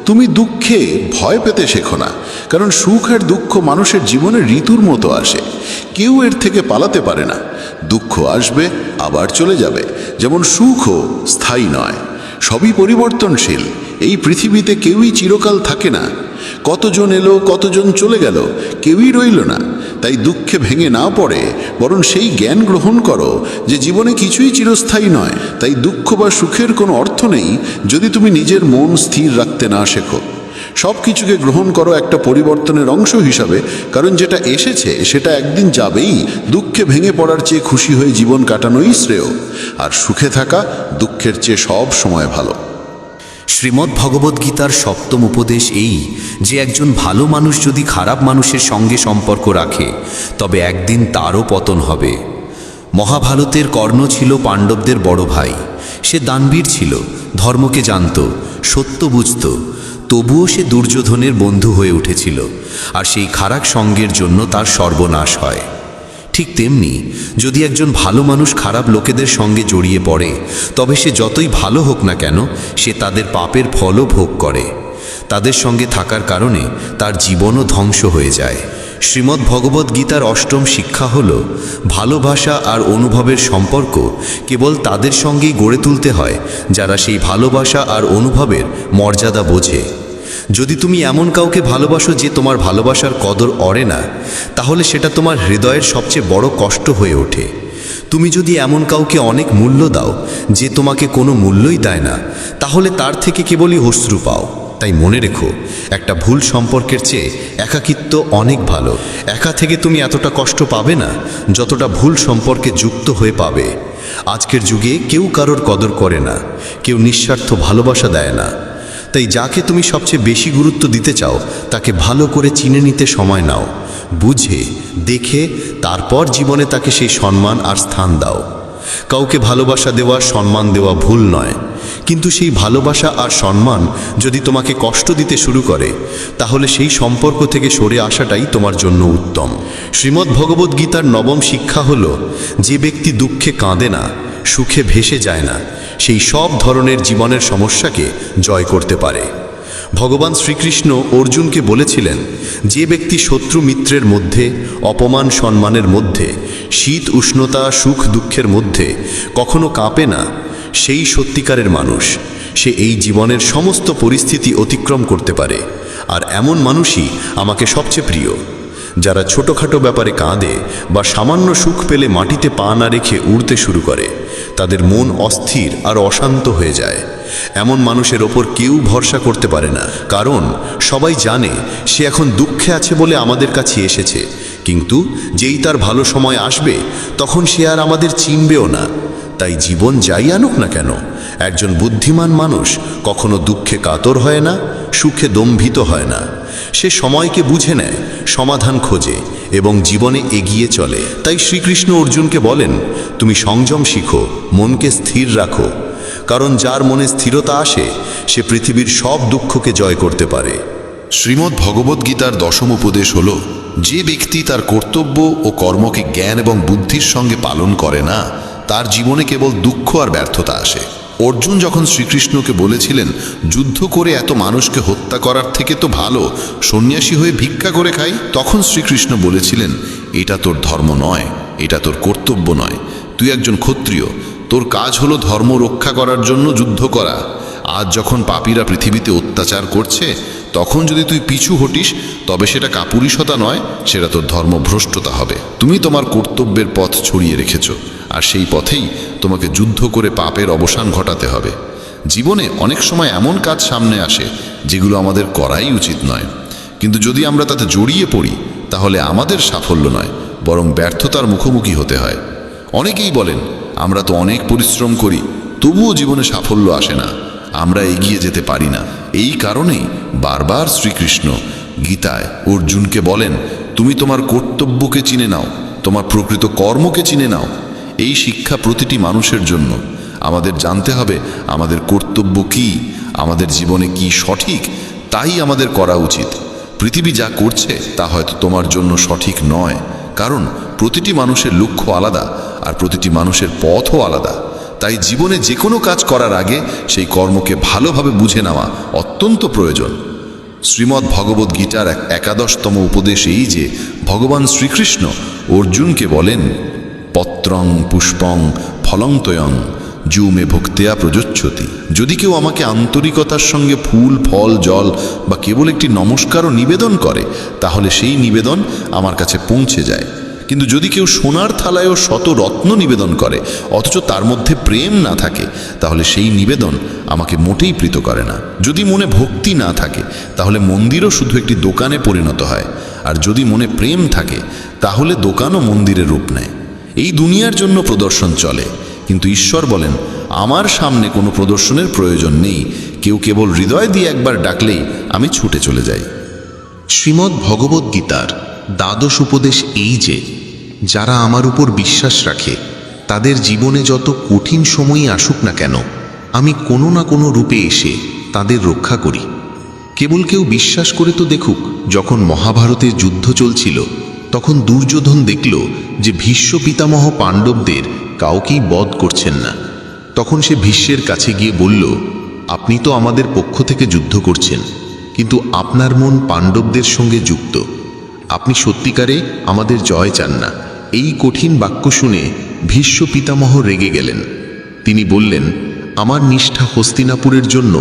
তুমি দুঃখে ভয় পেতে শেখো না। কারণ সুখ আর দুঃখ মানুষের জীবনে ঋতুর মতো আসে, কেউ এর থেকে পালাতে পারে না। দুঃখ আসবে আবার চলে যাবে, যেমন সুখও স্থায়ী নয়, সবই পরিবর্তনশীল। এই পৃথিবীতে কেউই চিরকাল থাকে না। কতজন এলো, কতজন চলে গেল, কেউই রইল না। তাই দুঃখে ভেঙে না পড়ে বরং সেই জ্ঞান গ্রহণ করো যে জীবনে কিছুই চিরস্থায়ী নয়। তাই দুঃখ বা সুখের কোনো অর্থ নেই যদি তুমি নিজের মন স্থির রাখতে না শেখো। সব কিছুকে গ্রহণ করো একটা পরিবর্তনের অংশ হিসাবে, কারণ যেটা এসেছে সেটা একদিন যাবেই। দুঃখে ভেঙে পড়ার চেয়ে খুশি হয়ে জীবন কাটানোই শ্রেয়, আর সুখে থাকা দুঃখের চেয়ে সব সময় ভালো। শ্রীমদ্ ভগবদ্ গীতার সপ্তম উপদেশ এই যে একজন ভালো মানুষ যদি খারাপ মানুষের সঙ্গে সম্পর্ক রাখে, তবে একদিন তারও পতন হবে। মহাভারতের কর্ণ ছিল পাণ্ডবদের বড় ভাই। সে দানবীর ছিল, ধর্মকে জানত, সত্য বুঝত। তবুও সে দুর্যোধনের বন্ধু হয়ে উঠেছিল, আর সেই খারাপ সঙ্গের জন্য তার সর্বনাশ হয়। ঠিক তেমনি যদি একজন ভালো মানুষ খারাপ লোকেদের সঙ্গে জড়িয়ে পড়ে, তবে সে যতই ভালো হোক না কেন, সে তাদের পাপের ফলও ভোগ করে। তাদের সঙ্গে থাকার কারণে তার জীবনও ধ্বংস হয়ে যায়। শ্রীমদ্ ভগবদ্ গীতার অষ্টম শিক্ষা হল, ভালোবাসা আর অনুভবের সম্পর্ক কেবল তাদের সঙ্গেই গড়ে তুলতে হয় যারা সেই ভালোবাসা আর অনুভবের মর্যাদা বোঝে। যদি তুমি এমন কাউকে ভালোবাসো যে তোমার ভালোবাসার কদর অরে না, তাহলে সেটা তোমার হৃদয়ের সবচেয়ে বড় কষ্ট হয়ে ওঠে। তুমি যদি এমন কাউকে অনেক মূল্য দাও যে তোমাকে কোনো মূল্যই দেয় না, তাহলে তার থেকে কেবলই অশ্রু পাও। তাই মনে রেখো, একটা ভুল সম্পর্কের চেয়ে একাকিত্ব অনেক ভালো। একা থেকে তুমি এতটা কষ্ট পাবে না যতটা ভুল সম্পর্কে যুক্ত হয়ে পাবে। আজকের যুগে কেউ কারোর কদর করে না, কেউ নিঃস্বার্থ ভালোবাসা দেয় না। তাই যাকে তুমি সবচেয়ে বেশি গুরুত্ব দিতে চাও, তাকে ভালো করে চিনে নিতে সময় নাও, বুঝে দেখে তারপর জীবনে তাকে সেই সম্মান আর স্থান দাও। কাউকে ভালোবাসা দেওয়া, সম্মান দেওয়া ভুল নয়, কিন্তু সেই ভালোবাসা আর সম্মান যদি তোমাকে কষ্ট দিতে শুরু করে, তাহলে সেই সম্পর্ক থেকে সরে আসাটাই তোমার জন্য উত্তম। শ্রীমদ্ ভগবদ্ গীতার নবম শিক্ষা হল, যে ব্যক্তি দুঃখে কাঁদে না, সুখে ভেসে যায় না, সেই সব ধরনের জীবনের সমস্যাকে জয় করতে পারে। ভগবান শ্রীকৃষ্ণ অর্জুনকে বলেছিলেন, যে ব্যক্তি শত্রু মিত্রের মধ্যে, অপমান সম্মানের মধ্যে, শীত উষ্ণতা সুখ দুঃখের মধ্যে কখনো কাঁপে না, সেই সত্যিকারের মানুষ। সে এই জীবনের সমস্ত পরিস্থিতি অতিক্রম করতে পারে। আর এমন মানুষই আমাকে সবচেয়ে প্রিয়। যারা ছোটোখাটো ব্যাপারে কাঁদে বা সামান্য সুখ পেলে মাটিতে পা না রেখে উড়তে শুরু করে, তাদের মন অস্থির আর অশান্ত হয়ে যায়। এমন মানুষের ওপর কেউ ভরসা করতে পারে না, কারণ সবাই জানে সে এখন দুঃখে আছে বলে আমাদের কাছে এসেছে, কিন্তু যেই তার ভালো সময় আসবে তখন সে আর আমাদের চিনবেও না। তাই জীবন যাই আনুক না কেন, একজন বুদ্ধিমান মানুষ কখনো দুঃখে কাতর হয় না, সুখে দম্ভিত হয় না। সে সময়কে বুঝে নেয়, সমাধান খোঁজে এবং জীবনে এগিয়ে চলে। তাই শ্রীকৃষ্ণ অর্জুনকে বলেন, তুমি সংযম শিখো, মনকে স্থির রাখো, কারণ যার মনে স্থিরতা আসে সে পৃথিবীর সব দুঃখকে জয় করতে পারে। শ্রীমদ্ ভগবদ্গীতার দশম উপদেশ হল, যে ব্যক্তি তার কর্তব্য ও কর্মকে জ্ঞান এবং বুদ্ধির সঙ্গে পালন করে না, তার জীবনে কেবল দুঃখ আর ব্যর্থতা আসে। অর্জুন যখন শ্রীকৃষ্ণকে বলেছিলেন, যুদ্ধ করে এত মানুষকে হত্যা করার থেকে তো ভালো সন্ন্যাসী হয়ে ভিক্ষা করে খাই, তখন শ্রীকৃষ্ণ বলেছিলেন, এটা তোর ধর্ম নয়, এটা তোর কর্তব্য নয়। তুই একজন ক্ষত্রিয়, তোর কাজ হলো ধর্ম রক্ষা করার জন্য যুদ্ধ করা। আজ যখন পাপীরা পৃথিবীতে অত্যাচার করছে, তখন যদি তুই পিছু হটিস, তবে সেটা কাপুরুষতা নয়, সেটা তোর ধর্মভ্রষ্টতা হবে। তুমি তোমার কর্তব্যের পথ ছড়িয়ে রেখেছ, আর সেই পথেই তোমাকে যুদ্ধ করে পাপের অবসান ঘটাতে হবে। জীবনে অনেক সময় এমন কাজ সামনে আসে যেগুলো আমাদের করাই উচিত নয়, কিন্তু যদি আমরা তাতে জড়িয়ে পড়ি, তাহলে আমাদের সাফল্য নয়, বরং ব্যর্থতার মুখোমুখি হতে হয়। অনেকেই বলেন, আমরা তো অনেক পরিশ্রম করি, তবুও জীবনে সাফল্য আসে না, আমরা এগিয়ে যেতে পারি না। এই কারণেই বারবার শ্রীকৃষ্ণ গীতায় অর্জুনকে বলেন, তুমি তোমার কর্তব্যকে চিনে নাও, তোমার প্রকৃত কর্মকে চিনে নাও। এই শিক্ষা প্রতিটি মানুষের জন্য। আমাদের জানতে হবে আমাদের কর্তব্য কি, আমাদের জীবনে কি সঠিক, তাই আমাদের করা উচিত। পৃথিবী যা করছে তা হয়তো তোমার জন্য সঠিক নয়, কারণ প্রতিটি মানুষের লক্ষ্য আলাদা আর প্রতিটি মানুষের পথও আলাদা। তাই জীবনে যে কোনো কাজ করার আগে সেই কর্মকে ভালোভাবে বুঝে নেওয়া অত্যন্ত প্রয়োজন। শ্রীমদ্ ভগবদ্গীতার 11তম উপদেশ এই যে ভগবান শ্রীকৃষ্ণ অর্জুনকে বলেন, পত্রং পুষ্পং ফলং তয়ং যুমে ভক্তেয়া প্রযোচ্ছতি। যদি কেউ আমাকে আন্তরিকতার সঙ্গে ফুল, ফল, জল বা কেবল একটি নমস্কারও নিবেদন করে, তাহলে সেই নিবেদন আমার কাছে পৌঁছে যায়। কিন্তু যদি কেউ সোনার থালায়ও শত রত্ন নিবেদন করে, অথচ তার মধ্যে প্রেম না থাকে, তাহলে সেই নিবেদন আমাকে মোটেই প্রীত করে না। যদি মনে ভক্তি না থাকে, তাহলে মন্দিরও শুধু একটি দোকানে পরিণত হয়, আর যদি মনে প্রেম থাকে, তাহলে দোকানও মন্দিরের রূপ নেয়। এই দুনিয়ার জন্য প্রদর্শন চলে, কিন্তু ঈশ্বর বলেন, আমার সামনে কোনো প্রদর্শনের প্রয়োজন নেই, কেউ কেবল হৃদয় দিয়ে একবার ডাকলেই আমি ছুটে চলে যাই। শ্রীমদ্ ভগবদ্গীতার দ্বাদশ উপদেশ এই যে, যারা আমার উপর বিশ্বাস রাখে, তাদের জীবনে যত কঠিন সময়ই আসুক না কেন, আমি কোনো না কোনো রূপে এসে তাদের রক্ষা করি। কেবল কেউ বিশ্বাস করে তো দেখুক। যখন মহাভারতের যুদ্ধ চলছিল, তখন দুর্যোধন দেখল যে ভীষ্ম পিতামহ পাণ্ডবদের কাউকেই বধ করছেন না। তখন সে ভীষ্মের কাছে গিয়ে বলল, আপনি তো আমাদের পক্ষ থেকে যুদ্ধ করছেন, কিন্তু আপনার মন পাণ্ডবদের সঙ্গে যুক্ত। আপনি সত্যিকারে আমাদের জয় চান না। এই কঠিন বাক্য শুনে ভীষ্ম পিতামহ রেগে গেলেন। তিনি বললেন, আমার নিষ্ঠা হস্তিনাপুরের জন্য,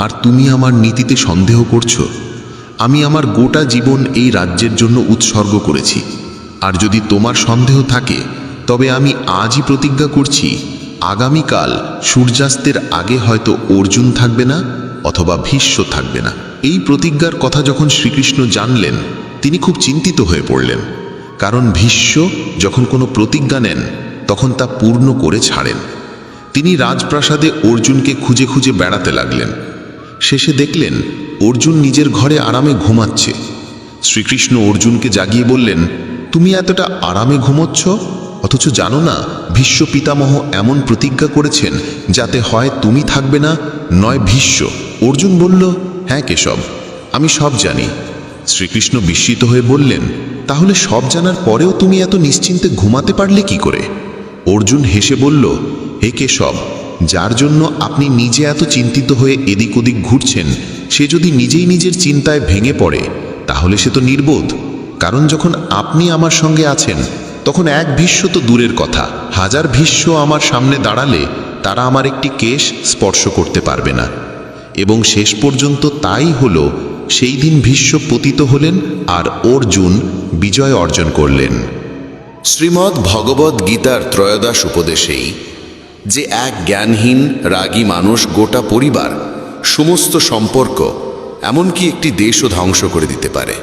আর তুমি আমার নীতিতে সন্দেহ করছো? আমি আমার গোটা জীবন এই রাজ্যের জন্য উৎসর্গ করেছি, আর যদি তোমার সন্দেহ থাকে, তবে আমি আজই প্রতিজ্ঞা করছি, আগামীকাল সূর্যাস্তের আগে হয়তো অর্জুন থাকবে না, অথবা ভীষ্ম থাকবে না। এই প্রতিজ্ঞার কথা যখন শ্রীকৃষ্ণ জানলেন, তিনি খুব চিন্তিত হয়ে পড়লেন, কারণ ভীষ্ম যখন কোনো প্রতিজ্ঞা নেন, তখন তা পূর্ণ করে ছাড়েন। তিনি রাজপ্রাসাদে অর্জুনকে খুঁজে খুঁজে বেড়াতে লাগলেন। শেষে দেখলেন অর্জুন নিজের ঘরে আরামে ঘুমাচ্ছে। শ্রীকৃষ্ণ অর্জুনকে জাগিয়ে বললেন, তুমি এতটা আরামে ঘুমোচ্ছ, অথচ জানো না ভীষ্ম পিতামহ এমন প্রতিজ্ঞা করেছেন যাতে হয় তুমি থাকবে না, নয় ভীষ্ম। অর্জুন বলল, হ্যাঁ কেশব, আমি সব জানি। শ্রীকৃষ্ণ বিস্মিত হয়ে বললেন, তাহলে সব জানার পরেও তুমি এত নিশ্চিন্তে ঘুমাতে পারলে কি করে? অর্জুন হেসে বলল, হে কেশব, যার জন্য আপনি নিজে এত চিন্তিত হয়ে এদিক ওদিক ঘুরছেন, সে যদি নিজেই নিজের চিন্তায় ভেঙে পড়ে, তাহলে সে তো নির্বোধ। কারণ যখন আপনি আমার সঙ্গে আছেন, তখন এক ভীষ্ম তো দূরের কথা, 1000 ভীষ্ম আমার সামনে দাঁড়ালে তারা আমার একটি কেশ স্পর্শ করতে পারবে না। এবং শেষ পর্যন্ত তাই হলো। সেই দিন ভীষ্ম পতিত হলেন, আর অর্জুন বিজয় অর্জন করলেন। শ্রীমদ্ ভগবদ্ গীতার ত্রয়োদশ উপদেশেই যে এক জ্ঞানহীন রাগী মানুষ গোটা পরিবার, সমস্ত সম্পর্ক, এমনকি একটি দেশও ধ্বংস করে দিতে পারে।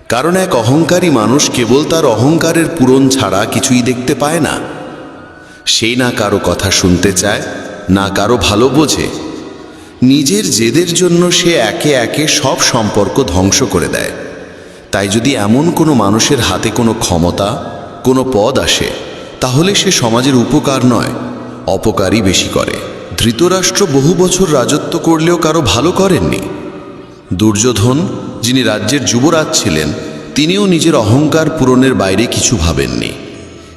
কারণ এক অহংকারী মানুষ কেবল তার অহংকারের পূরণ ছাড়া কিছুই দেখতে পায় না। সেই না কারো কথা শুনতে চায়, না কারো ভালো বোঝে, নিজের জেদের জন্য সে একে একে সব সম্পর্ক ধ্বংস করে দেয়। তাই যদি এমন কোনো মানুষের হাতে কোনো ক্ষমতা, কোনো পদ আসে, তাহলে সে সমাজের উপকার নয়, অপকারই বেশি করে। ধৃতরাষ্ট্র বহু বছর রাজত্ব করলেও কারো ভালো করেননি। দুর্যোধন, যিনি রাজ্যের যুবরাজ ছিলেন, তিনিও নিজের অহংকার পূরণের বাইরে কিছু ভাবেননি,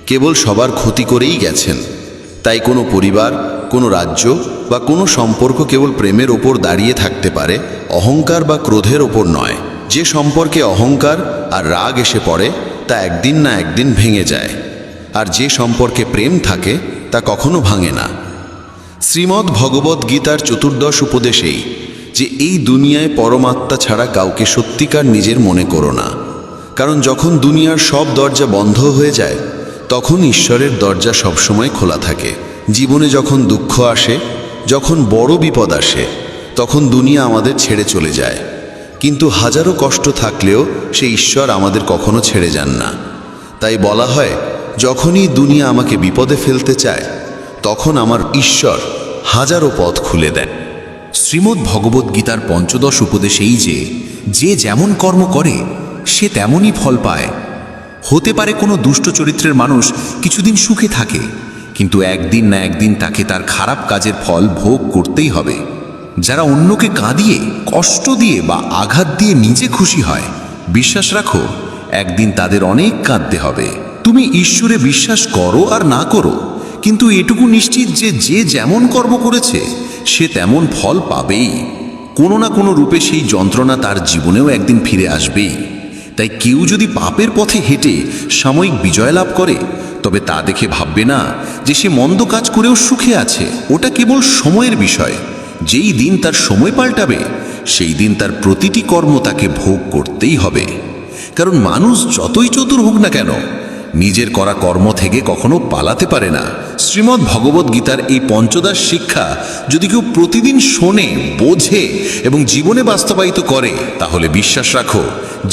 কেবল সবার ক্ষতি করেই গেছেন। তাই কোনো পরিবার, কোনো রাজ্য বা কোনো সম্পর্ক কেবল প্রেমের ওপর দাঁড়িয়ে থাকতে পারে, অহংকার বা ক্রোধের ওপর নয়। যে সম্পর্কে অহংকার আর রাগ এসে পড়ে তা একদিন না একদিন ভেঙে যায়, আর যে সম্পর্কে প্রেম থাকে তা কখনো ভাঙে না। শ্রীমদ্ ভগবদ্ গীতার 14 উপদেশেই যে এই দুনিয়ায় পরমাত্মা ছাড়া কাউকে সত্যিকার নিজের মনে করো না, কারণ যখন দুনিয়ার সব দরজা বন্ধ হয়ে যায় তখন ঈশ্বরের দরজা সবসময় খোলা থাকে। জীবনে যখন দুঃখ আসে, যখন বড় বিপদ আসে, তখন দুনিয়া আমাদের ছেড়ে চলে যায়, কিন্তু হাজারো কষ্ট থাকলেও সে ঈশ্বর আমাদের কখনো ছেড়ে যান না। তাই বলা হয়, যখনই দুনিয়া আমাকে বিপদে ফেলতে চায় তখন আমার ঈশ্বর হাজারো পথ খুলে দেন। শ্রীমদ্ ভগবদ্ গীতার 15 উপদেশ এই যে, যে যেমন কর্ম করে সে তেমনই ফল পায়। হতে পারে কোনো দুষ্ট চরিত্রের মানুষ কিছুদিন সুখে থাকে, কিন্তু একদিন না একদিন তাকে তার খারাপ কাজের ফল ভোগ করতেই হবে। যারা অন্যকে কাঁদিয়ে, কষ্ট দিয়ে বা আঘাত দিয়ে নিজে খুশি হয়, বিশ্বাস রাখো একদিন তাদের অনেক কাঁদতে হবে। তুমি ঈশ্বরে বিশ্বাস করো আর না করো, কিন্তু এটুকু নিশ্চিত যে যে যেমন কর্ম করেছে সে তেমন ফল পাবেই। কোনো না কোনো রূপে সেই যন্ত্রণা তার জীবনেও একদিন ফিরে আসবেই। তাই কেউ যদি পাপের পথে হেঁটে সাময়িক বিজয় লাভ করে, তবে তা দেখে ভাববে না যে সে মন্দ কাজ করেও সুখে আছে। ওটা কেবল সময়ের বিষয়। যেই দিন তার সময় পাল্টাবে সেই দিন তার প্রতিটি কর্ম তাকে ভোগ করতেই হবে। কারণ মানুষ যতই চতুর হোক না কেন, নিজের করা কর্ম থেকে কখনো পালাতে পারে না। শ্রীমদ্ ভগবদ্ গীতার এই পঞ্চদশ শিক্ষা যদি কেউ প্রতিদিন শোনে, বোঝে এবং জীবনে বাস্তবায়িত করে, তাহলে বিশ্বাস রাখো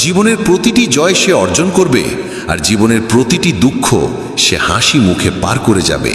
জীবনের প্রতিটি জয় সে অর্জন করবে, আর জীবনের প্রতিটি দুঃখ সে হাসি মুখে পার করে যাবে।